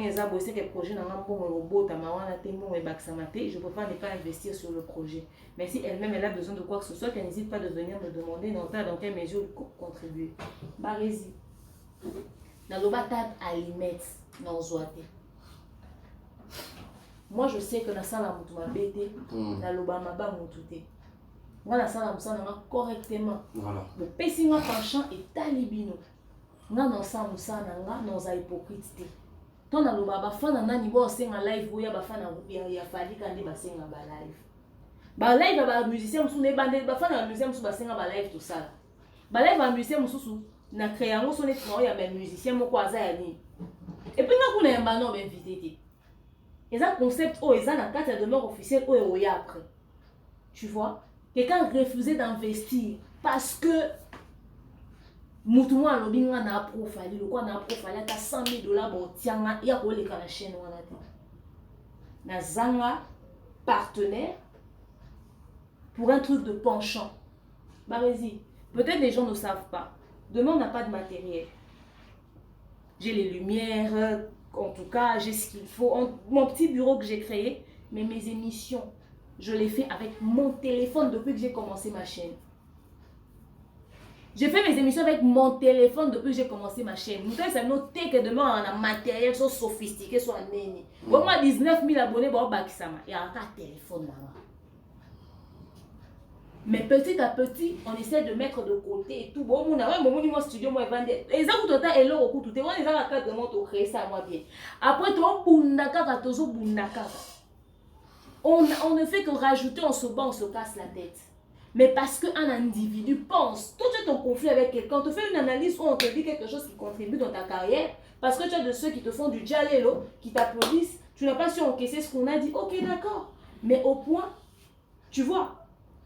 c'est que le projet n'a pas robot, je ne peux pas ne pas investir sur le projet. Mais si elle-même elle a besoin de quoi que ce soit, qu'elle n'hésite pas de venir me demander dans quelle mesure contribuer. Barési. Dans le bataille à limite, dans Zoate. Moi, je sais que dans la salle à Moutouma Bété, dans le Bamaba Moutouté. Moi, la salle à correctement. Voilà. Le pessimement penchant est talibino. Nga non sa musa nga non za hypocrite. Ton na lobaba fana nani bo senga live ou ya ba fana ya fali kandi ba senga ba live. Ba live ba musicien musu ne bande ba fana musicien musu ba senga ba live tout ça. Ba live ba musicien musu na créer ngo sonné ko ya ba musicien mo kwa za ya ni. Et puis nga kuna yamba no ba invité. Eza concept o eza na carte de mort officielle o ya après. Tu vois? Quelqu'un refusait d'investir parce que Moutouma lobinga na profali, le quoi na profali à $100 000 bon tianga ya ko le kana chaîne wana te. Na zanga partenaire pour un truc de penchant. Barési, peut-être les gens ne savent pas. Demain on n'a pas de matériel. J'ai les lumières, en tout cas, j'ai ce qu'il faut. Mon petit bureau que j'ai créé, mais mes émissions je l'ai fait avec mon téléphone depuis que j'ai commencé ma chaîne. J'ai fait mes émissions avec mon téléphone depuis que j'ai commencé ma chaîne. Nous avons noté que demain on a un matériel soit sophistiqué, soit néni. Bon, moi 19 000 abonnés, bon, il y a un téléphone là-bas. Mais petit à petit, on essaie de mettre de côté et tout. Bon, mon studio, moi, vendre. Et ça, tout le temps, et là, au coup, tout est. On est dans la carte de montre, créer ça, moi, bien. Après, tu vois, on ne fait que rajouter, on se bat, on se casse la tête. Mais parce qu'un individu pense, toi tu es en conflit avec quelqu'un, on te fait une analyse où on te dit quelque chose qui contribue dans ta carrière, parce que tu as de ceux qui te font du djalelo, qui t'applaudissent, tu n'as pas su encaisser ce qu'on a dit, ok d'accord, mais au point, tu vois.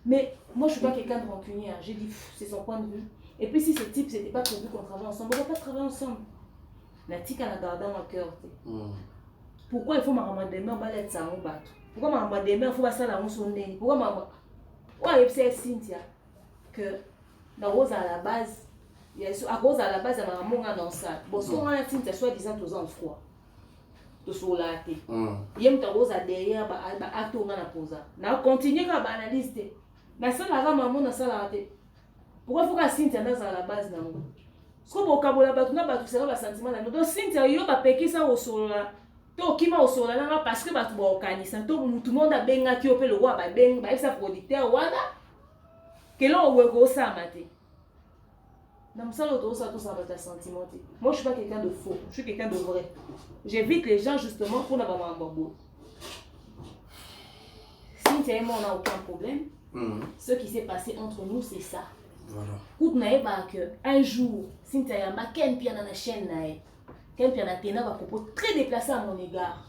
Mais moi je ne suis pas quelqu'un de rancunier, hein. J'ai dit, c'est son point de vue. Et puis si ce type, c'était pas prévu qu'on travaille ensemble, on ne va pas travailler ensemble. La tique en a gardé mon cœur. Pourquoi il faut m'arranger des mains, balette ça en battre? Pourquoi m'arranger des mains, il faut passer la mousse au nez? Pourquoi m'arranger? Ouais, c'est Cynthia. que na rose à la base à cause à la base ya mamonga dans ça bon so on a tinta soit disant aux en froid to so la té yem ta rose derrière ba acte on a posa na continuer ka ba analyse té na ça la maman na ça la té pourquoi faut que Cynthia dans à la base na ngo so bo kabola ba tuna ba tout ça ba sentiment na donc Cynthia yo ba peki ça au solo to kima au solo na parce que ba to ba kanisa to tout le monde a benga ki opé le roi ba benga ba ça producteur wana que l'on ouais go ça maté. Non, ça l'autre ça tout ça va ta sentiment. Moi je suis pas quelqu'un de faux, je suis quelqu'un de vrai. J'évite les gens justement pour ne pas m'embarquer. Cynthia et moi on n'a aucun problème. Ce qui s'est passé entre nous c'est ça. Voilà. Tout n'a pas que un jour Cynthia y a ma ken piano na chaîne nae. Ken piano tena va propos très déplacé à mon égard.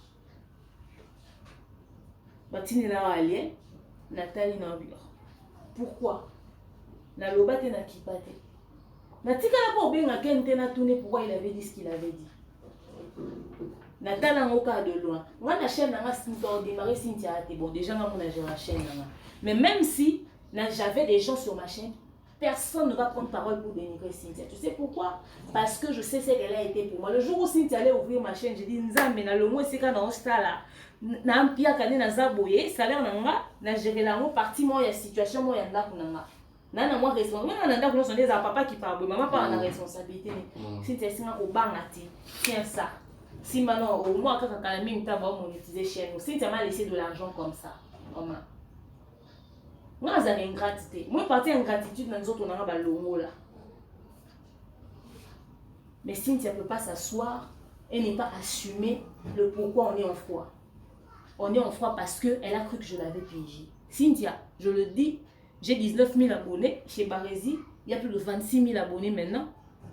Batini na allié Nathalie na bio. Pourquoi? Na loba te na kipate. Na tika la po benga ken te na tourner pourquoi il avait dit ce qu'il avait dit. Nathalie ngoka de loin. Moi na chaîne na Cynthia démarrer Cynthia te bon déjà nga mon la chaîne na. Mais même si j'avais des gens sur ma chaîne, personne ne va prendre parole pour dénigrer Cynthia. Tu sais pourquoi? Parce que je sais ce qu'elle a été pour moi. Le jour où Cynthia allait ouvrir ma chaîne, j'ai dit Nzambe na le moins c'est quand on sta là. Na mpia kané na zaboye, salaire nanga, na gérer la mo partie moi ya situation moi ya ndako nanga. Nana moi responsable. Nana ndako nous sont des papa qui parle, maman pas en responsabilité. Cynthia singa ko bangati. Tiens ça. Si maintenant au moins quand quand même ta va monétiser chez nous. Cynthia m'a laissé de l'argent comme ça. Maman. Moi j'ai une gratitude. Moi partie en gratitude dans nous autres on a ba longo là. Mais Cynthia peut pas s'asseoir et ne pas assumer le pourquoi on est en froid. On est en froid parce qu'elle a cru que je l'avais piégé. Cynthia, je le dis, j'ai 19 000 abonnés chez Barési. Il y a plus de 26 000 abonnés maintenant.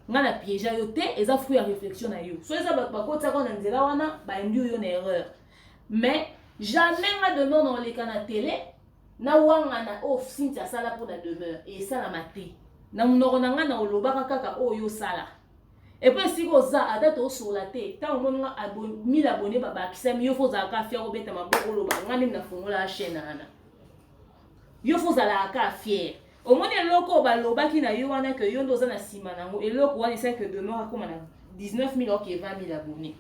On a piégé à yoté et ça fruit à réflexion à yo. Soit ça va pas côté ça qu'on a dit là on a une erreur. Mais jamais on demeure dans les canaux télé. Na wanga na oh Cynthia ça là pour la demeure et ça la maté. Na mnoronanga na oloba kaka oh yo sala. Et puis si vous avez à sur la tête, tant que vous avez 1000 abonnés, il faut faire la chaîne. Il faut faire au moins, il y a qui n'a eu que yon doza na simanango et le quoi c'est que demain comme 19 000 ou 20 000 abonnés.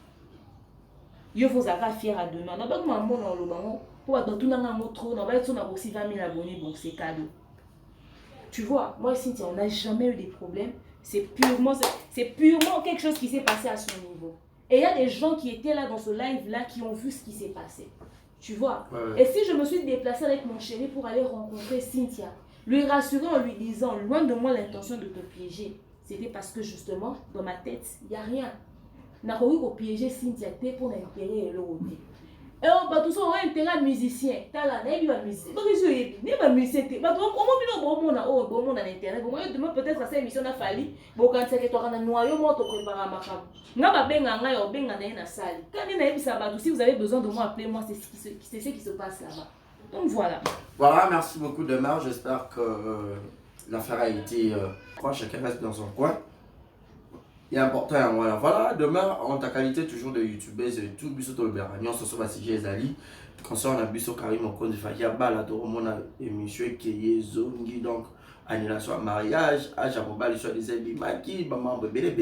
Il faut faire à demain. Na ba maman na lo bango pour ba tout na trop na ba tout na aussi 20 000 abonnés donc c'est cadeau. Tu vois, moi Cynthia on n'a jamais eu des problèmes. C'est purement quelque chose qui s'est passé à son niveau. Et il y a des gens qui étaient là dans ce live-là qui ont vu ce qui s'est passé. Tu vois? Ouais. Et si je me suis déplacée avec mon chéri pour aller rencontrer Cynthia, lui rassurer en lui disant, loin de moi l'intention de te piéger, c'était parce que justement, dans ma tête, il n'y a rien. Je n'ai pas eu piéger Cynthia pour l'intérêt et l'autre. Et on va tout ça, on a intérêt musicien. T'as la nègre, il va musicien. Parce que je n'ai pas musicien. Mais comment on a intérêt? Demain, peut-être à cette émission, on a fallu. Bon, quand c'est que tu as un noyau, moi, tu prépares ma femme. On a bien gagné, on a bien gagné dans la salle. Quand il y a ça, si vous avez besoin de moi, appelez-moi, c'est ce qui se passe là-bas. Donc voilà. Voilà, merci beaucoup Demar. J'espère que l'affaire a été. Chacun reste dans son coin. Il est important, voilà, demain, en ta qualité toujours de youtubeuse et tout, biso to le beragnon, ce soit si j'ai Zali, concernant la biso Karim au compte de Fakia, bala to mon émission qui est zongi, donc annulation mariage, à Jaboba, les choix des élus, maki, maman, belé.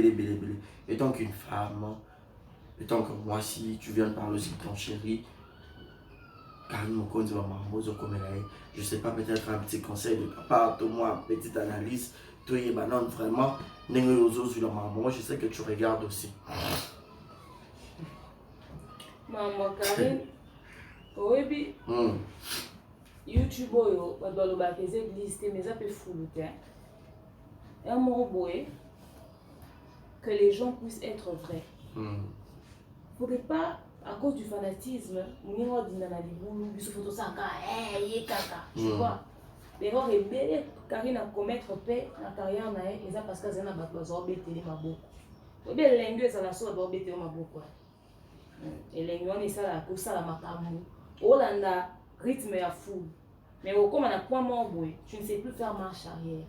Et donc une femme, et donc moi si tu viens de parler aussi de ton chéri, Karim au compte de maman, mozo comme elle est, je sais pas, peut-être un petit conseil de papa, de moi, petite analyse, toi et banon vraiment. Moi, je sais que tu regardes aussi. Maman Karine, oui, YouTube, on doit le baptiser, lister, mais ça peut foutre. Et un mot que les gens puissent être vrais. Il ne faudrait pas, à cause du fanatisme, tu vois. L'erreur est belle, Karine a commettre paix en carrière, et ça parce que c'est un bateau qui est ma boucle. Et bien, l'engue, ça la soit qui est ma boucle. Et l'engue, on est ça la course à la macamu. Hollanda, rythme à fou. Mais comme on a point mort, tu ne sais plus faire marche arrière.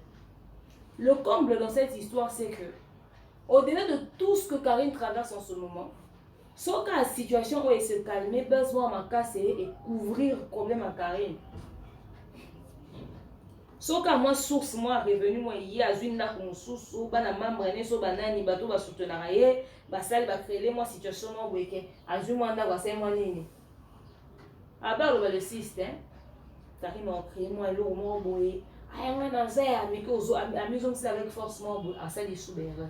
Le comble dans cette histoire, c'est que, au-delà de tout ce que Karine traverse en ce moment, son cas, la situation où elle se calme, besoin de casser et couvrir le problème à Karine. soka moi source moi revenu moi hier azwi ndako mosusu bana membre ne so banani bato basoutenaka ye basali bacréele moi situation mo boyeke azwi moi ndako asali moi nini abaloba le système Karine a créé moi eloko moko boye ayango naza ya ameki amizongisila avec force moko boye asali esu berreur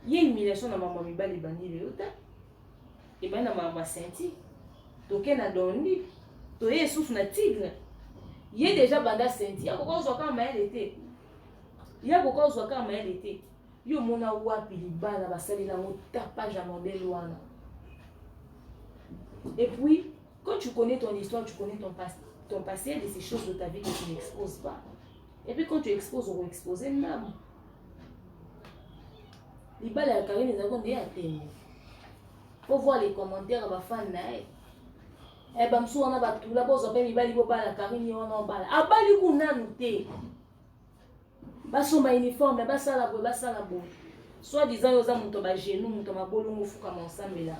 ye humiliation na mama mibali ebandi lelo te ebandi na mama senti toke na dondi toye esusu na tigre ye déjà banda senti akokozwa kaka mayele te ye akokozwa kaka mayele te yo mona wapi libala basalela yango tapage ya modele wana. Et puis quand tu connais ton histoire, tu connais ton passé, il y a ces choses de ta vie que tu n'exposes pas. Et puis quand tu exposes, on va exposer l'âme. Les balles à Karine, ils ont dit à témoin. Faut voir les commentaires à ma fan. Eh ben, si on a battu la base, on a mis les balles à Karine, on a balle. Ah, balle, on a noté. Basso ma uniforme, bassa la boue. Soit disant, aux hommes, on a genou, on a bolon, on fout comme ensemble là.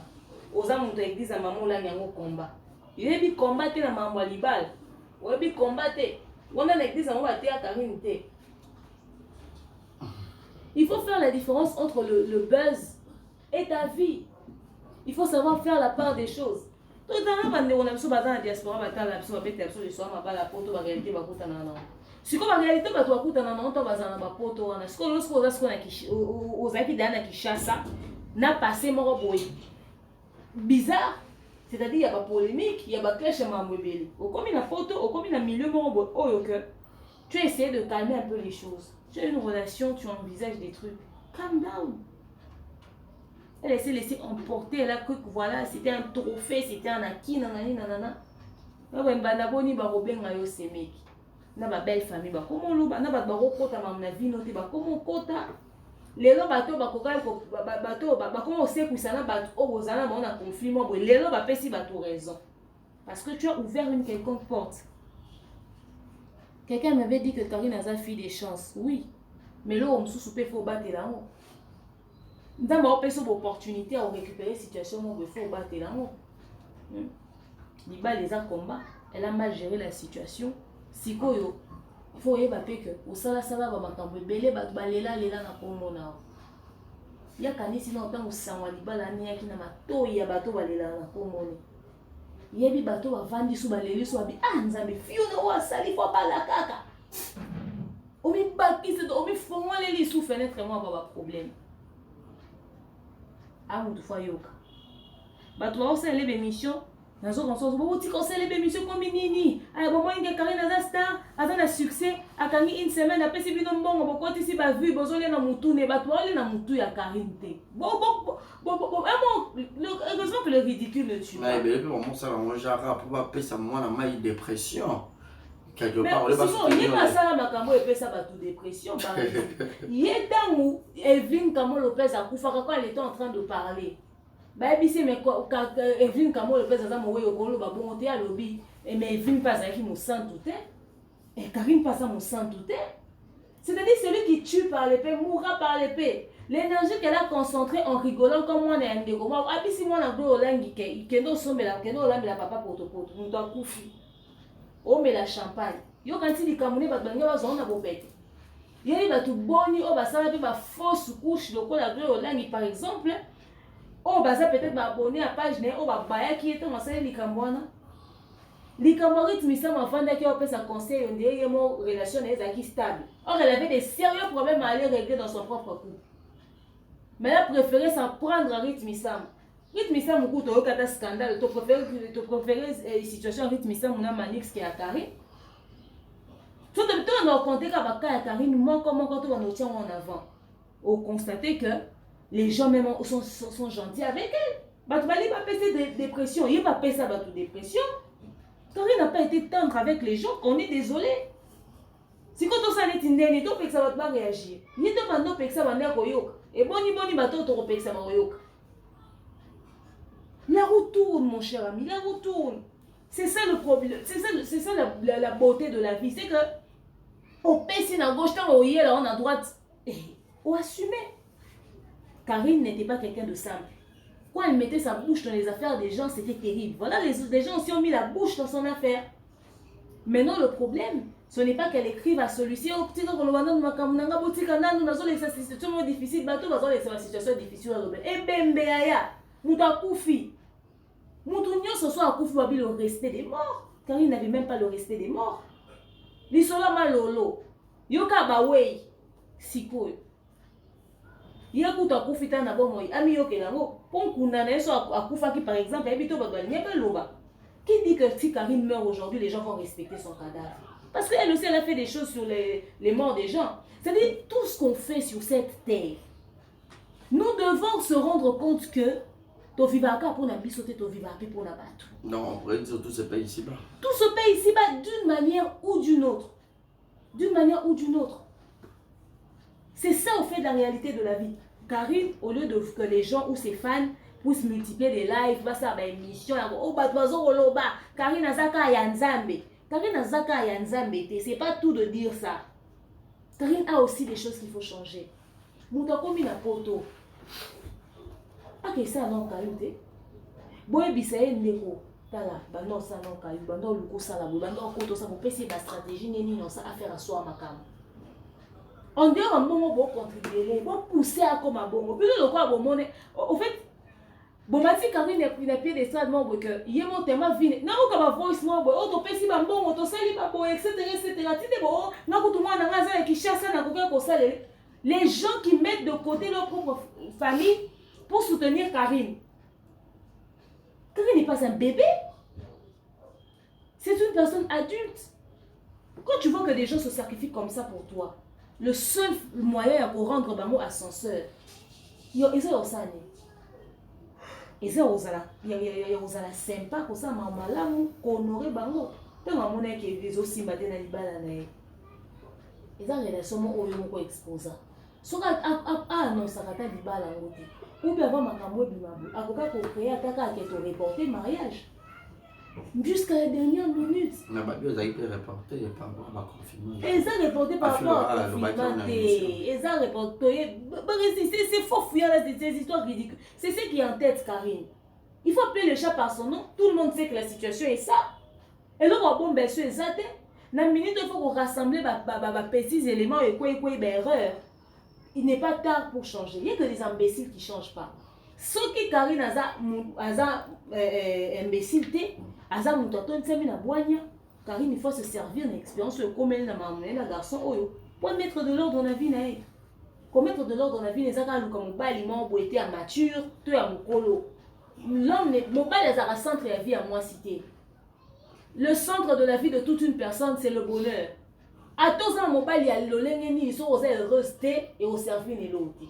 Aux hommes, on a église à maman là, il y a un combat. Il y a combattre la maman libal. Il y a combattre. On a l'église à moi, à Karine. Il faut faire la différence entre le buzz et ta vie. Il faut savoir faire la part des choses. Tout le temps, on a besoin de la diaspora, on a besoin de le soir, on a la poto, on a réalité, on a si comme en réalité, on a besoin de la poto, on a ce qu'on a Kinshasa, n'a passé mon bizarre. C'est-à-dire qu'il y a pas polémique, il y a pas clash à Mamouébélé. Au comme il a photo, au comme il a milieu tu as essayé de calmer un peu les choses. Tu as une relation, tu envisages des trucs. Calm down. Elle s'est laissée emporter, elle a cru que voilà, c'était un trophée, c'était un acquis, nanani, nanana. Banaboni barobenga yo semeki. Na ba belle famille ba comment loba na ba barokota mamna vino te ba comment kota. Lelo bato bakoka bato comment osekwisa na bato obozana ba na conflit mo boy lelo ba pesi bato raison. Parce que tu as ouvert une quelconque porte. Quelqu'un m'avait dit que Karine a sa fille des chances. Oui. Mais là on me sous faut battre là. Dans ma opportunité à récupérer situation où il faut battre là. Liba les a combat, elle a mal géré la situation. Sikoyo, il faut y baper que au sala ba makambo belé ba balela lela na komona. Ya kanisi na otango sangwa liba la nia kina mato ya bato balela na komona. Yebi bato bavandi su baleli su abi nzambe fio na wa sali fo bala kaka. Omi bakise omi fongo leli su fenêtre moi ba problème. Amutu fa yoka. Bato ba osele l'émission. Nazo konso bo ti conseil les émissions comme nini ay bo moinge Karine na star azana succès akangi une semaine après si bino mbongo bokoti si ba vu bozole na mutu ne bato ole na mutu ya Karine te heureusement que le ridicule le tue mais bébé bon ça la moi jara pour pas pesa moi na mai dépression quelque part le baso il pas ça makambo et pesa ba tout dépression par exemple yetangu Evelyne Kamo Lopez akufaka quand elle était en train de parler. Baby mais Evelyne Kamo Lopez aza mowe okolo ba bon te alobi mais Evelyne pas avec mon sang tout et Karine pas ça mon sang tout c'est-à-dire celui qui tue par l'épée mourra par l'épée. L'énergie qu'elle a concentrée en rigolant comme moi na ndeko moi abisi moi na do olangi kendo sombela kendo olambela papa potopoto muto akufi o me la champagne yo kanti likamune ba banga ba zona bopete yeli ba tu boni o ba sala pe ba fausse couche lokola do olangi par exemple. Oh, bah ça peut-être abonné à page né, oh bah qui est en salle likambwana. Likambo rythme ça ma femme qui a fait sa conseil on dirait mon relation est stable. Or elle avait des sérieux problèmes à aller régler dans son propre couple. Mais elle a préféré s'en prendre à rythme ça. Rythme ça mon coup to kata scandale, to préféré situation rythme ça mon manix qui a carré. Tout de temps on a compté qu'à Karine moi comment quand on tient en avant. On constater que les gens même sont gentils avec elle. Bah tu vas pas passer des dépressions, il va pas ça toute dépression. Karine n'a pas été tendre avec les gens, on est désolé. Si quand on s'en est indemné, tu peux que ça va pas réagir. Ni de bando peut que ça va venir koyoka. Et boni bateau tu peux que ça va koyoka. La roue tourne mon cher ami, la roue tourne. C'est ça le problème, c'est ça la beauté de la vie, c'est que on pèse à gauche tant on y est là on à droite et on assume. Karine n'était pas quelqu'un de simple. Quand elle mettait sa bouche dans les affaires des gens, c'était terrible. Voilà, les gens aussi ont mis la bouche dans son affaire. Maintenant, le problème, ce n'est pas qu'elle écrive à celui-ci, oh, petit, on va dans ma camunanga, boutique, on a les situations difficiles, bateau, on a les situations difficiles, et bembeaya, mouta koufi. Moutounio, ce soit à koufi, le respect des morts, car il n'avait même pas le respect des morts. L'issola malolo, yoka bawei, siko. Yakuta koufi ta na bon, ami yoke nango, pon kunana, so à koufa qui par exemple, habito babal, n'y a pas loba. Qui dit que si Karine meurt aujourd'hui, les gens vont respecter son cadavre? Parce qu'elle aussi, elle a fait des choses sur les morts des gens. C'est-à-dire, tout ce qu'on fait sur cette terre, nous devons se rendre compte que ton vivaka pour la bisoter, ton vivaka pour la battre. Non, on pourrait dire tout se paye ici-bas. Tout se paye ici-bas d'une manière ou d'une autre. D'une manière ou d'une autre. C'est ça, au fait, la réalité de la vie. Karine, au lieu de que les gens ou ses fans puissent multiplier des lives, basa ba émission, oh batwazo oloba, Karine azaka ya nzambe. Karine azaka ya nzambe, c'est pas tout de dire ça. Karine a aussi des choses qu'il faut changer. Mouta komi na poto. Ok, ça non Karine. Boye bisaye ndeko. Tala, bando ça non Karine, bando luko sala, bando koto ça, vous pesi ba stratégie nini non ça affaire à soi makam. On dit un moment pour contribuer, pour pousser à comme un bon. Puis le quoi bon mon au fait bon mati Karine n'a pied d'estrade mon que y mon tema vine. Na ko ba voice mo boy, o to pesi ba bon, to sali ba boy etc. Tite bo na ko tout monde na ngaza qui chasse na ko ko sali. Les gens qui mettent de côté leur propre famille pour soutenir Karine. Karine n'est pas un bébé. C'est une personne adulte. Quand tu vois que des gens se sacrifient comme ça pour toi, le seul moyen pour rendre Bango ascenseur, ils ont ça. Ils ont ça. Ils ont ça sympa pour ça, maman là, honorer Bango. Tant maman est qui est aussi matin à l'ibala na. Ils ont relation au lieu de exposer. So non ça va ta l'ibala ngoti. Ou bien avoir makambo bimabu. Akoka ko créer ataka qui te reporter mariage. Jusqu'à la dernière minute. Mais ils ont été reportés par rapport à confinement. Ils ont reporté par rapport à confinement. Ils ont reporté. C'est faux fouillant ces histoires ridicules. C'est ce qui est en tête, Karine. Il faut appeler le chat par son nom. Tout le monde sait que la situation est ça. Et donc, on va sur les athées. Dans la minute, il faut qu'on rassemble les petits éléments et quoi, erreur. Il n'est pas tard pour changer. Il n'y a que des imbéciles qui ne changent pas. Ce qui Karine a imbécilité, Karine, il faut se servir d'une expérience comme elle n'a pas garçon pour mettre de l'ordre dans la vie. Pour mettre de l'ordre dans la vie, les gens comme baliment pour être mature, tout à mukolo. L'homme n'est pas les centre de la vie à moi cité. Le centre de la vie de toute une personne, c'est le bonheur. À tous ans, mon père, il y a l'olengeni, ils sont heureux et au servir de l'autre.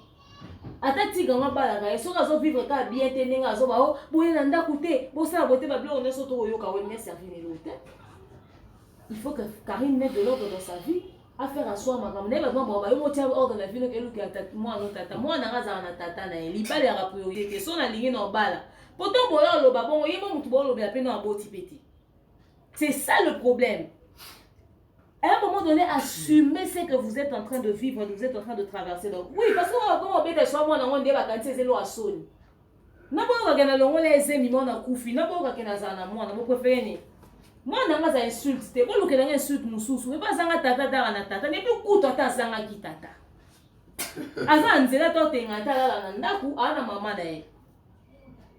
Atati gama balaka et soka zo vivre ka bien tenenga zo ba o boye nanda koute bo sa bote ba blo on soto oyoka we me servir les l'autre. Il faut que Karine mette de l'ordre dans sa vie, affaire à soi makam ne ba ba yo motia ordre dans la vie que luka tata moi non tata moi na raza na tata na li bale ya priorité que son na lingi no bala. Poto boyo lo ba bon yemo mutu bo lo be apena aboti peti. C'est ça le problème. À un moment donné, assumez ce que vous êtes en train de vivre, vous êtes en train de traverser. Donc, oui, parce que quand on fait soit moi, on dit que c'est l'eau à sonne. N'a pas que na longo les amis mon na kufi, n'a pas que na zana moi, na mo préféré. Moi na nga za insulte, te ko lo que na insulte mususu, mais pas zanga tata na tata, ne plus ku tata zanga ki tata. Asa nzela to te ngata la na ndaku ana mama na ye.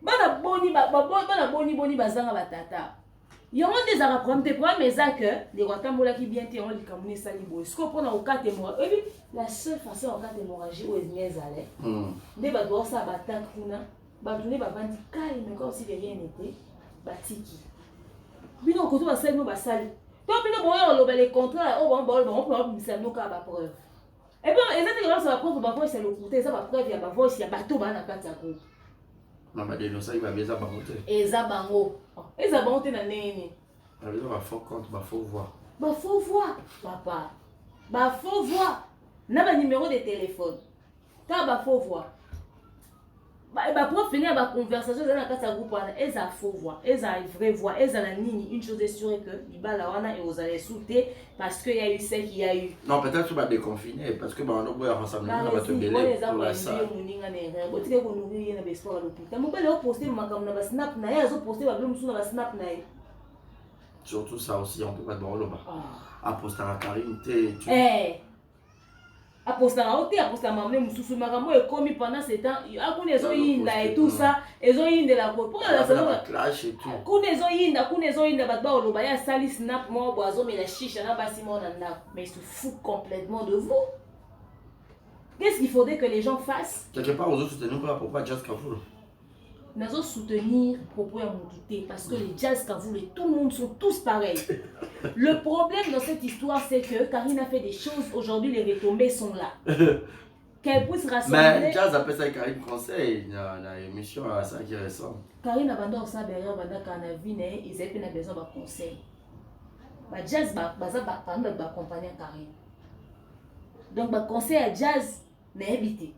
Bana boni bazanga batata. Il y a des problèmes mais ça que les Guatemala qui bien ont les camounais salibo. Ce qu'on prend au cas hémorragie, la seule façon en cas d'hémorragie où est allé. Des badouars ça batak kuna, badouné babandi kai mais comme si de rien n'était, batiki. Bino koto basali no basali. Toi bino boyo lo les contrats, on peut misser nos cas ba preuve. Et bien exactement ça va preuve ba voice c'est le côté ça va preuve il y a ba voice il y a bateau ba na kata ko. Maman dénonce il va bien ça bamote. Ezabango. Ezabango te na nini? Ça veut dire ba faux compte, ba faux voix. Ba faux voix, papa. Ba faux voix. Na ba numéro de téléphone. Ta ba faux voix. Ba pour finir ba conversation dans la kata groupe ana eza faux voix, eza vraie voix, eza la nini. Une chose est sûre que libala wana et vous allez sauter parce que il y a eu ce qu'il y a eu. Non, peut-être tu vas déconfiner parce que on doit rassembler on va te mêler pour la salle. Botike ko nourrir na bespo à l'hôpital. Mon père a posté makam na ba snap na ya zo posté ba blum suna ba snap na ye. Surtout ça aussi, on peut pas te voir là-bas. Aposter à Karine, aposter à Oté, aposter à Mamé, Moussou Maramo est commis pendant ce temps. Akune ezo yinda et tout ça, ezo yinda la ko. Pour la saison clash et tout. Kune ezo yinda batba oloba ya sali snap mo boazo mais la chicha na basi mo nanda. Mais ils se foutent complètement de vous. Qu'est-ce qu'il faudrait que les gens fassent? Quelque part, aux autres soutenir pour pas Jazz Kavoul. Nous allons soutenir propos à Moukité parce que les Jazz Kavoul et tout le monde sont tous pareils. Le problème dans cette histoire, c'est que Karine a fait des choses. Aujourd'hui, les retombées sont là. Qu'elle puisse rassembler. Mais Jazz appelle ça Karine conseil. Il y a une émission à ça qui ressemble. Karine a besoin de ça, ils avaient besoin de conseil. Jazz va accompagner Karine. Donc, le conseil à Jazz n'est évité.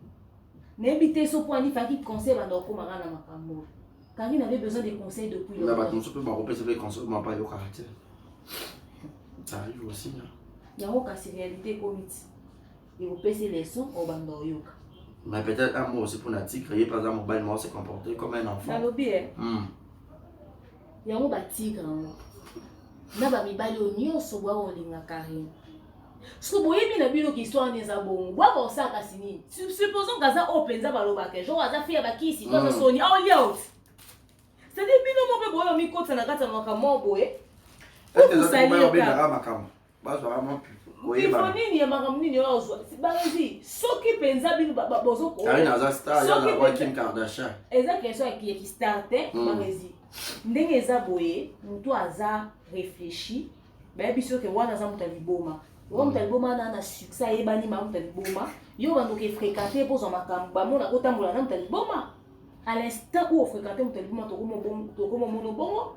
N'habitez ce point, il faut qu'il conseille à nos camarades à Makambo. Karine avait besoin des conseils depuis longtemps. Mais je peux m'en repérer les conseils, mais pas le caractère. Ça arrive aussi. Il y a aucune réalité comme ça. Il faut passer les sons au bando yoka. Mais peut-être un mot aussi pour Nati, créer par exemple, mobile moi, se comporter comme un enfant. Ça le bien. Il y a un tigre. Il y a un mibali au nyon so wa olinga Karine. Ce que vous voyez bien la histoire n'est pas bon. Vous ça Cassini. Supposons que ça open ça baloba que genre ça fait ba kisi toi ça Sonia all out. C'est des bino mo pe boyo mi kota na kata makamo boye. Est-ce que ça va bien na makamo? Ba so vraiment plus. Oui, il faut nini ya makamo nini yo zo. Barazi, soki penza bino bozo ko. Karine za star ya na Kim Kardashian. Eza question qui startait barazi. Ndenge eza boye, mutu aza réfléchi. Ba biso ke wana za muta liboma. Om taliboma na succès ebani ma taliboma yo bando ke fréquenter pour son makamba mona otambola na taliboma à l'instant où fréquenter taliboma to comme mono bongo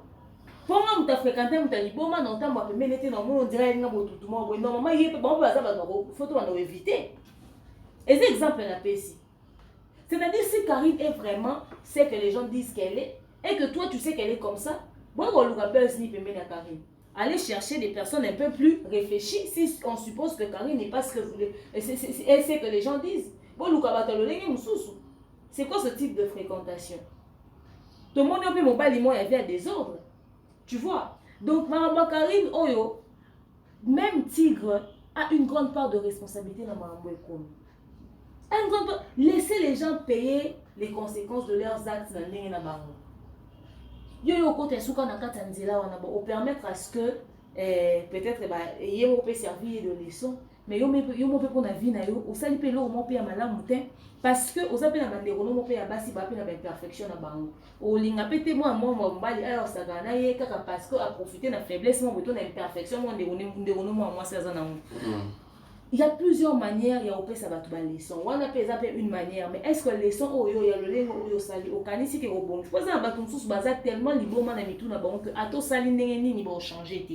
ponga muta fréquenter taliboma na otambo pe melete na mo dirait nga botutu mo bo normalement yé bon ba za ba photo bando éviter et c'est exemple na pesi c'est-à-dire si Karine est vraiment c'est que les gens disent qu'elle est et que toi tu sais qu'elle est comme ça bon on le rappelle ni pe na Karine. Allez chercher des personnes un peu plus réfléchies si on suppose que Karine n'est pas ce que vous voulez. C'est ce que les gens disent. C'est quoi ce type de fréquentation? Tout le monde a fait mon baliment et fait des ordres. Tu vois? Donc, Maramba Karine, Oyo, même Tigre a une grande part de responsabilité dans Maramba Ekomi. Laissez les gens payer les conséquences de leurs actes dans le Maramba. Yo côté souka na katanzela wana ba permettre à ce que peut-être yemo peut servir de leçon mais yo mo peut pour na vie na yo osali pe lo mo pe ya malamu te parce que ozape na bandeko no mo pe ya basi ba pe na imperfection na bango olinga pete moi mbali alors ça gana ye kaka parce que a profiter na faiblesse mo beto na imperfection mo ndeko no moi ça za na il y a plusieurs manières, il y a des leçons. On a une manière, mais est-ce que les leçons, il y a le lingo, il y a sali, au canisi qui est bon. Je pense que ça va tellement libre, man, mais tout n'a pas que ato sali n'engeni ni va changer.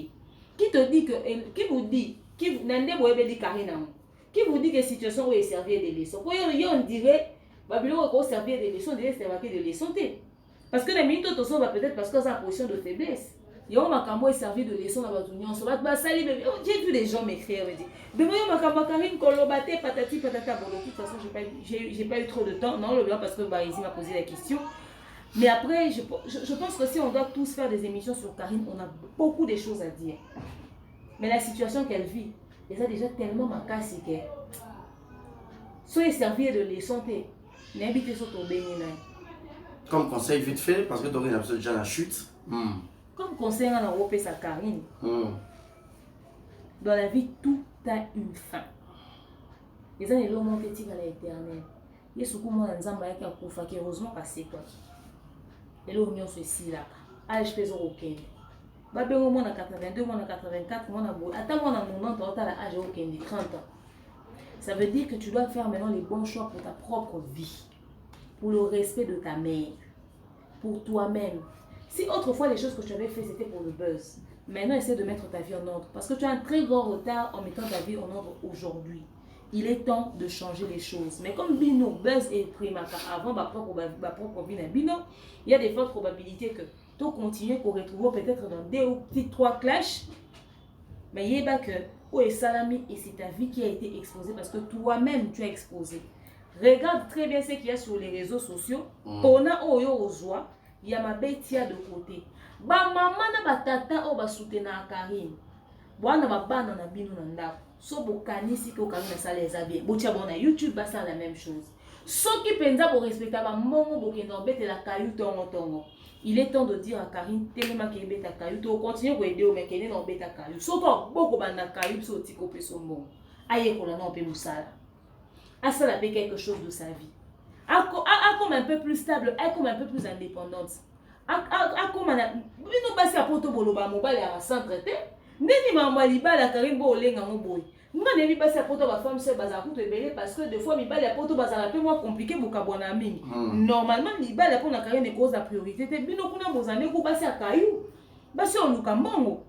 Qui te dit que, qui vous dit, qui vous n'endez vous avez dit Karina, qui vous dit que situation où est servir des leçons. Pour on dirait, Babylone va servir des leçons, c'est marqué des leçons. Parce que les minutes va peut-être parce que c'est en position de faiblesse. Yo makambo est servi de leçon dans votre union. J'ai vu des gens m'écrire me dire demain yo makambo Karine kolobate patati patata. Bon de toute façon j'ai pas eu trop de temps non le blanc parce que Barisi m'a posé la question. Mais après je pense que si on doit tous faire des émissions sur Karine, on a beaucoup de choses à dire. Mais la situation qu'elle vit, elle a déjà tellement macassé que soyez servi de leçon n'habitez sur ton béni. Comme conseil vite fait parce que Dorine a déjà la chute. Comme conseil à l'Europe et sa Karine, dans la vie, tout a une fin. Les gens ils l'ont monté à l'éternel. Il y a ce qu'on m'a dit qui a couvert qui heureusement passé quoi. Et là on y a ceci là. Ah je pèse aucun. Babé au moins à 82, moi à 84, moi à beau. Attends moi à 90, toi à l'âge aucun de 30 ans. Ça veut dire que tu dois faire maintenant les bons choix pour ta propre vie, pour le respect de ta mère, pour toi-même. Si autrefois les choses que tu avais fait c'était pour le buzz, maintenant essaie de mettre ta vie en ordre. Parce que tu as un très grand retard en mettant ta vie en ordre aujourd'hui. Il est temps de changer les choses. Mais comme Bino, buzz et primaka, avant ma propre vie dans Bino, il y a des fortes probabilités que tu continues pour retrouver peut-être dans 2 ou 3 clashs. Mais il y a que, où est Salami et c'est ta vie qui a été exposée parce que toi-même tu as exposé. Regarde très bien ce qu'il y a sur les réseaux sociaux. On a Oyo Ozoa. il y a ma bétia de côté. Ba maman na ba tata o ba soutenir Karine. Bwana ba bana na bino na ndako. So bokanisi ko Karine ça les a bien. Botia bona YouTube ba ça la même chose. Soki penza bo respecta ba mongo bo kendo bete la caillou tongo. Il est temps de dire à Karine tellement qu'elle bête à caillou, tu continues à aider au mec qui est dans bête à caillou. Surtout beaucoup de caillou sur tiko pe son bon. Aïe qu'on a non pe moussala. À ça la paix quelque chose de sa vie. A comme un peu plus stable, a comme un peu plus indépendante. A comme un nous passer à poto boloba mobile à s'entraiter. Neni maman liba la Karine bo lenga mo boy. Moi ne pas passer à poto ba femme seule bazar tout belé parce que des fois mi bal à poto bazar un peu moins compliqué pour kabona mingi. Normalement li bal pour na Karine est cause la priorité. Te bino kuna bozane ko passer à caillou. Basi on luka mbongo.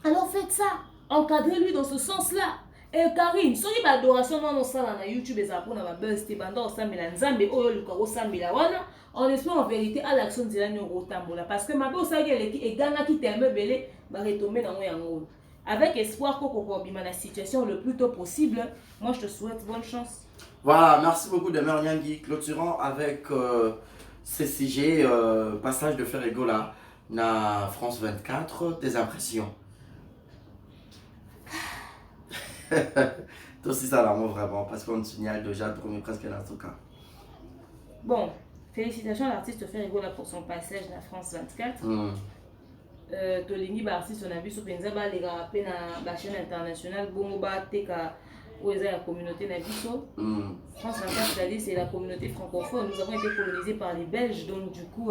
Alors faites ça, encadrez-lui dans ce sens-là. Et Karine, soki ba adoration non sala na YouTube eza pour na ba buzz te banda osambela nzambe oyo luka osambela wana. En espérant en vérité à l'action de la neurotambola parce que ma belle et gana qui tellement belé va retomber dans mon avec espoir qu'on comprenne la situation le plus tôt possible. Moi je te souhaite bonne chance. Voilà, merci beaucoup Demer Nyangui. Clôturons avec ce sujet passage de Ferregola na France 24, tes impressions. Toi aussi ça l'amour vraiment parce qu'on signale déjà le premier presque dans ce cas. Bon. Félicitations à l'artiste Ferregola pour son passage à France 24. Tolingi artiste on a vu sur Penza ba les rappels na la chaîne internationale bongo ba teka oza la communauté na biso. France 24 c'est-à-dire c'est la communauté francophone. Nous avons été colonisés par les Belges donc du coup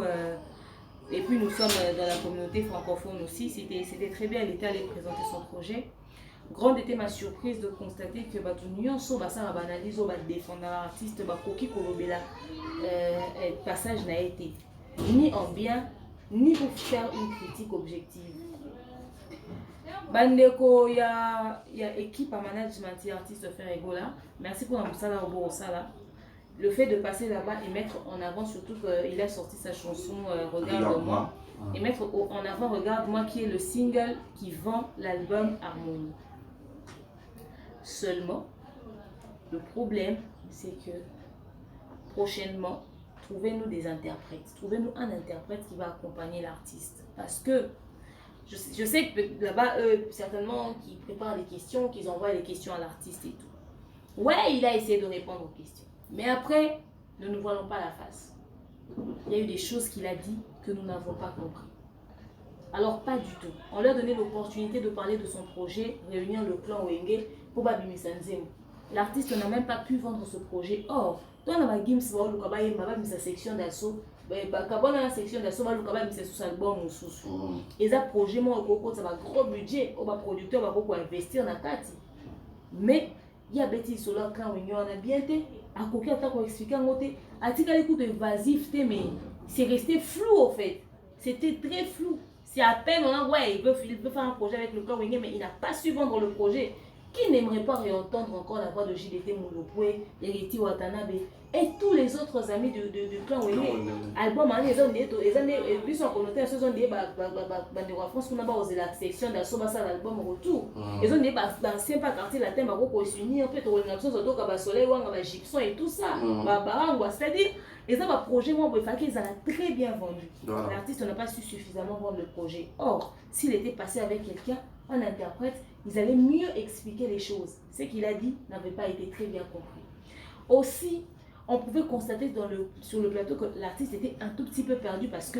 et puis nous sommes dans la communauté francophone aussi. C'était très bien, elle était allée présenter son projet. Grande était ma surprise de constater que Batunion so basa banalise au défendre l'artiste Bakoki Kolobela passage n'a été ni en bien ni pour faire une critique objective. Bandeko ya équipe à management et artiste Ferregola, merci pour l'ambassade au Borosala. Le fait de passer là-bas et mettre en avant surtout qu'il a sorti sa chanson Regarde-moi et mettre en avant Regarde-moi qui est le single qui vend l'album Harmonie. Seulement, le problème, c'est que prochainement, trouvez-nous des interprètes. Trouvez-nous un interprète qui va accompagner l'artiste. Parce que je sais que là-bas, eux, certainement, qui préparent les questions, qu'ils envoient les questions à l'artiste et tout. Ouais, il a essayé de répondre aux questions. Mais après, ne nous voilons pas la face. Il y a eu des choses qu'il a dit que nous n'avons pas compris. Alors, pas du tout. On leur a donné l'opportunité de parler de son projet, réunir le clan Wenge pour Babimi Sanzemo. L'artiste n'a même pas pu vendre ce projet. Or, dans la Gims, sa section d'assaut, la section d'assaut, sous album ou sous. Et ça, projet, moi, ça va gros budget, on va producteur, on va beaucoup investir dans la carte. Mais, il y a bêtise sur le clan Wenge, on a bien été, à côté, à quoi expliquer, à titre d'écoute évasif, mais c'est resté flou au fait. C'était très flou. C'est à peine on a ouais, il peut faire un projet avec le clan Wenge, mais il n'a pas su vendre le projet. Qui n'aimerait pas réentendre encore la voix de JDT Moulopoué, Eriti Watanabe et tous les autres amis du clan Wenge. Album, les hommes, plus en connoté, ce sont des bandeurs France qu'on a pas osé la section d'assaut, l'album retour. Ils ont des anciens pas quartier latin, Maroko s'unir, peut-être on a besoin de soleil, on a gypson et tout ça. C'est-à-dire, et ça, le projet, moi, ils ont très bien vendu. L'artiste n'a pas su suffisamment vendre le projet. Or, s'il était passé avec quelqu'un, un interprète, ils allaient mieux expliquer les choses. Ce qu'il a dit n'avait pas été très bien compris. Aussi, on pouvait constater sur le plateau que l'artiste était un tout petit peu perdu parce que,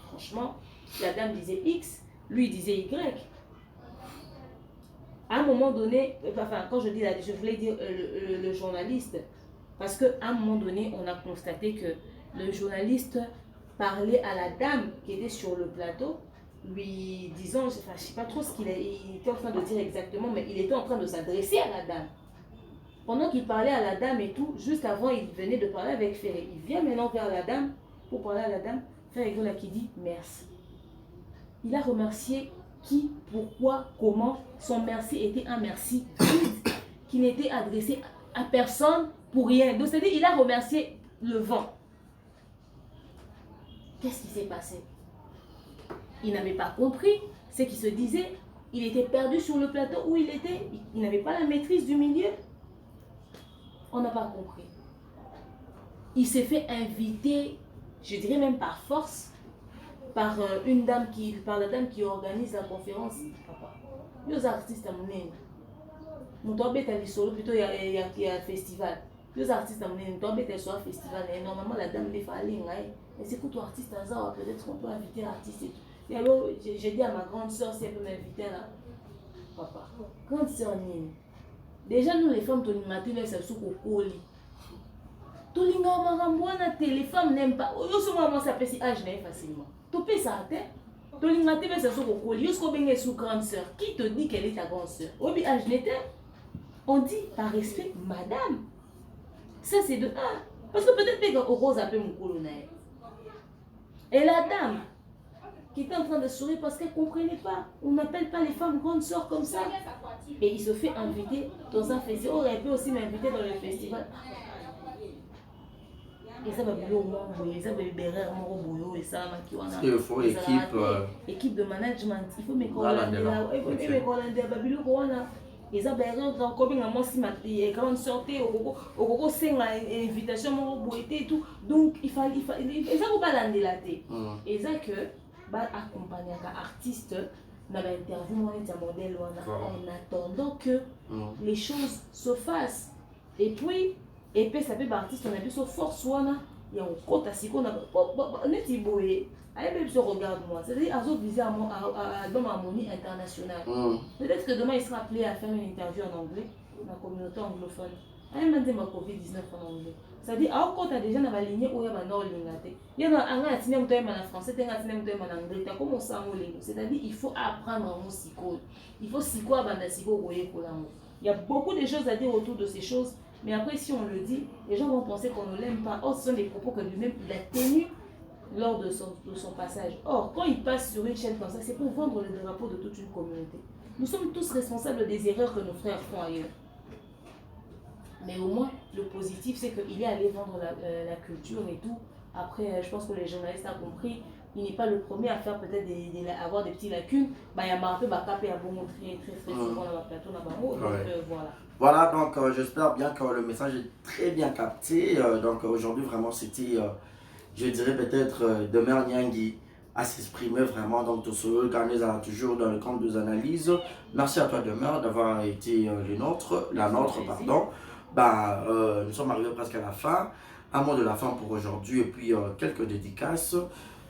franchement, la dame disait X, lui disait Y. À un moment donné, enfin, quand je dis là, je voulais dire le journaliste, parce qu'à un moment donné, on a constaté que le journaliste parlait à la dame qui était sur le plateau, lui disant, enfin, je ne sais pas trop ce qu'il était en train de dire exactement, mais il était en train de s'adresser à la dame. Pendant qu'il parlait à la dame et tout, juste avant, il venait de parler avec Ferré. Il vient maintenant vers la dame pour parler à la dame. Ferregola qui dit merci. Il a remercié qui, pourquoi, comment. Son merci était un merci vide qui n'était adressé à personne pour rien. Donc, c'est-à-dire il a remercié le vent. Qu'est-ce qui s'est passé? Il n'avait pas compris ce qui se disait. Il était perdu sur le plateau où il était. Il n'avait pas la maîtrise du milieu. On n'a pas compris. Il s'est fait inviter, je dirais même par force, par la dame qui organise la conférence. Papa. Les artistes à monnaie. Nous doit être à solo plutôt il y a festival. Les artistes à monnaie, nous doit être sur un festival. Et normalement la dame des falling. Et c'est que toi artiste à ça, peut-être qu'on peut inviter l'artiste. Et alors j'ai dit à ma grande soeur si elle peut m'inviter là. Papa, grande soeur Nine. Déjà nous les femmes, tout le matin, elles sont au colis. Tout le monde, les femmes n'aiment pas. Moi, ça peut si âge facilement. Tu peux ça, tout le monde, elles sont au colis. Jusqu'au bien sous grande soeur. Qui te dit qu'elle est ta grande soeur? Au bien âge on dit par respect, madame. Ça c'est de un. Parce que peut-être que Rose appelle mon colonel. Et la dame qui était en train de sourire parce qu'elle ne comprenait pas. On n'appelle pas les femmes grandes sœurs comme ça. Et il se fait inviter dans un festival. On aurait pu aussi m'inviter dans le festival. Et ça va bien au moins, ça va bien et ça il faut équipe de management. Il faut me collander. Et ça va bien quand on si ma grande sortie au senga invitation et tout. Donc il fallait ça faut pas l'ande la tête. Et ça que accompagner un artiste dans l'interview modèle en attendant que les choses se fassent. Et puis ça peut artiste on a vu sur force il y a un compte à siko na neti boye allez même se regarde-moi, c'est-à-dire à viser à album harmonie internationale. Peut-être que demain il sera appelé à faire une interview en anglais dans la communauté anglophone. Allez même ma Covid-19 en anglais. C'est-à-dire à quand déjà dans la lignée où il y a maintenant l'ingate. Il y a un atine en français, un atine en anglais, t'as commencé à moller. C'est-à-dire il faut apprendre en siko. Il faut siko à banda siko voyer pour l'amour. Il y a beaucoup de choses à dire autour de ces choses. Mais après, si on le dit, les gens vont penser qu'on ne l'aime pas. Or, ce sont des propos que lui-même il a tenus lors de son passage. Or, quand il passe sur une chaîne comme ça, c'est pour vendre le drapeau de toute une communauté. Nous sommes tous responsables des erreurs que nos frères font ailleurs. Mais au moins, le positif, c'est qu'il est allé vendre la culture et tout. Après, je pense que les journalistes ont compris. Il n'est pas le premier à faire peut-être avoir des petites lacunes. Il y a un peu de capé à bon très souvent dans la plateau. Donc voilà. Voilà, donc j'espère bien que le message est très bien capté. Donc aujourd'hui, vraiment, c'était, je dirais peut-être, Demer Nyangi à s'exprimer vraiment. Donc, tout ce organisme toujours dans le camp des analyses. Merci à toi, Demer, d'avoir été la nôtre. Nous sommes arrivés presque à la fin. Un mot de la fin pour aujourd'hui et puis quelques dédicaces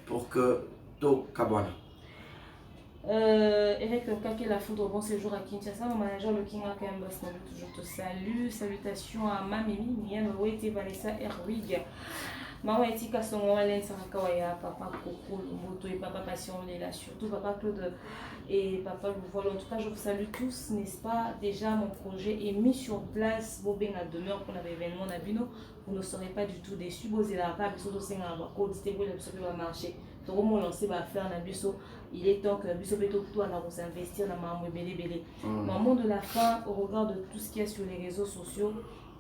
pour que To Kabwana. Eric Nkake, la foudre, bon séjour à Kinshasa. Mon manager, le King Akambas, toujours te salue. Salutations à Mamimi, Miam, Wete, Vanessa, Erwig. Maman Etika Songo, Alain Sarakawaya, Papa Coco, Moto et Papa Passion, là, surtout Papa Claude et Papa Louvoil. En tout cas, je vous salue tous, n'est-ce pas? Déjà, mon projet est mis sur place. Bobeng à demeure pour l'événement Nabino. Vous ne serez pas du tout déçus. Vous n'avez pas besoin de va marcher. Tout le monde lancé va faire Nabiso. Il est temps que Nabiso peut tout s'investir dans Mamou Bélé. Maman de la fin, au regard de tout ce qu'il y a sur les réseaux sociaux.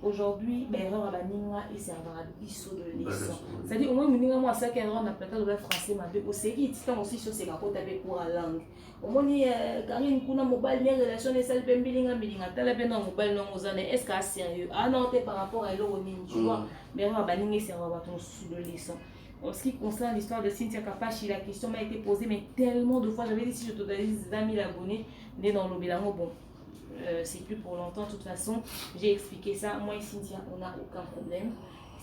Aujourd'hui, erreur à la Ninga et servira biso de leçon. C'est-à-dire, au moins, Ninga, moi, ça qu'erreur on a peut-être le français, mais au série, il tient aussi sur ses capotes avec pour la langue. Au moins, Karine Kuna mobile, les relations, les salles, Bilinga, t'as la peine dans mobile, non, aux années, est-ce qu'à sérieux? Ah non, t'es par rapport à l'eau, tu vois, mais erreur à la Ninga et servira sur de leçon. En ce qui concerne l'histoire de Cynthia Kapachi, la question m'a été posée, mais tellement de fois, j'avais dit si je totalise 20 000 abonnés, nés dans l'Obilango, bon. C'est plus pour longtemps, de toute façon, j'ai expliqué ça. Moi et Cynthia, on n'a aucun problème.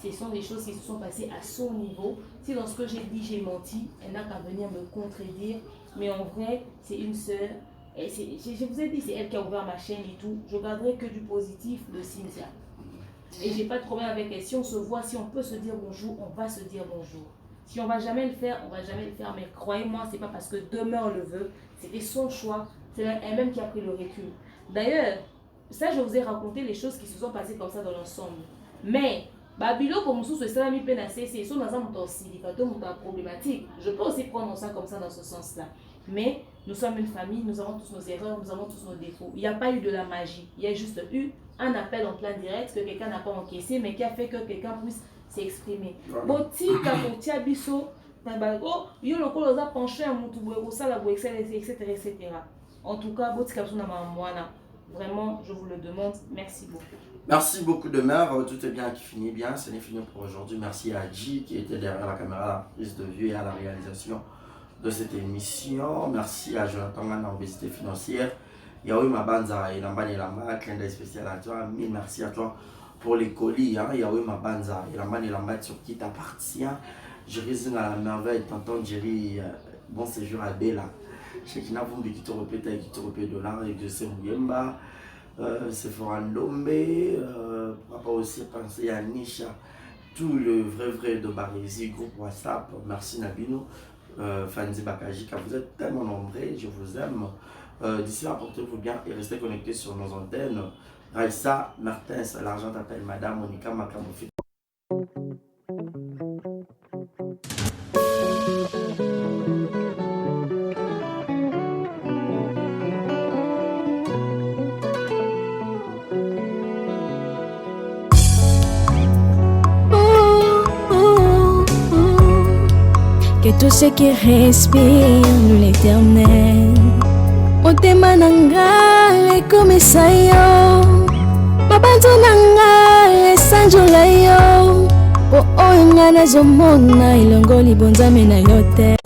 Ce sont des choses qui se sont passées à son niveau. Si dans ce que j'ai dit, j'ai menti, elle n'a qu'à venir me contredire. Mais en vrai, c'est une sœur. Et je vous ai dit, c'est elle qui a ouvert ma chaîne et tout. Je garderai que du positif de Cynthia. Et j'ai pas de problème avec elle. Si on se voit, si on peut se dire bonjour, on va se dire bonjour. Si on va jamais le faire, on va jamais le faire. Mais croyez-moi, c'est pas parce que Demeure le veut. C'était son choix. C'est elle-même qui a pris le recul. D'ailleurs, ça je vous ai raconté les choses qui se sont passées comme ça dans l'ensemble. Mais, Babilo comme sous ce salami pénacé, ils sont dans un problématique. Je peux aussi prendre ça comme ça dans ce sens-là. Mais nous sommes une famille, nous avons tous nos erreurs, nous avons tous nos défauts. Il n'y a pas eu de la magie. Il y a juste eu un appel en plein direct que quelqu'un n'a pas encaissé, mais qui a fait que quelqu'un puisse s'exprimer. Boti, Kamotia, Bisso, Tabago, yo le col a penché à Moutoubo, etc. En tout cas, vraiment, je vous le demande. Merci beaucoup. Merci beaucoup de mère. Tout est bien qui finit bien. Ce n'est fini pour aujourd'hui. Merci à Adji qui était derrière la caméra, la prise de vue et à la réalisation de cette émission. Merci à Jonathan Ngana, Obésité Financière. Yaoui Mabanza et Lambani Lamba, clin d'œil spécial à toi. Mille merci à toi pour les colis. Yaoui Mabanza et Lambani Lamba sur qui t'appartient. Je résine à la merveille, tonton Jerry, bon séjour à Bella. Chez qui n'a pas qui te répète avec qui te répète de l'art avec de Sembouyemba. C'est Forandombe. Papa aussi penser à Nisha. Tout le vrai de Barésie, groupe WhatsApp. Merci Nabino. Fanzi Bakajika, vous êtes tellement nombreux, je vous aime. D'ici là, portez-vous bien et restez connectés sur nos antennes. Raissa Martins, l'argent t'appelle Madame Monica Makamofi. Que tout ce qui respire loue l'Éternel. Motema nanga ekomisa yo, mabanzo nanga esanjola yo, po oyo nga nazomona elongo libonzame na yo te.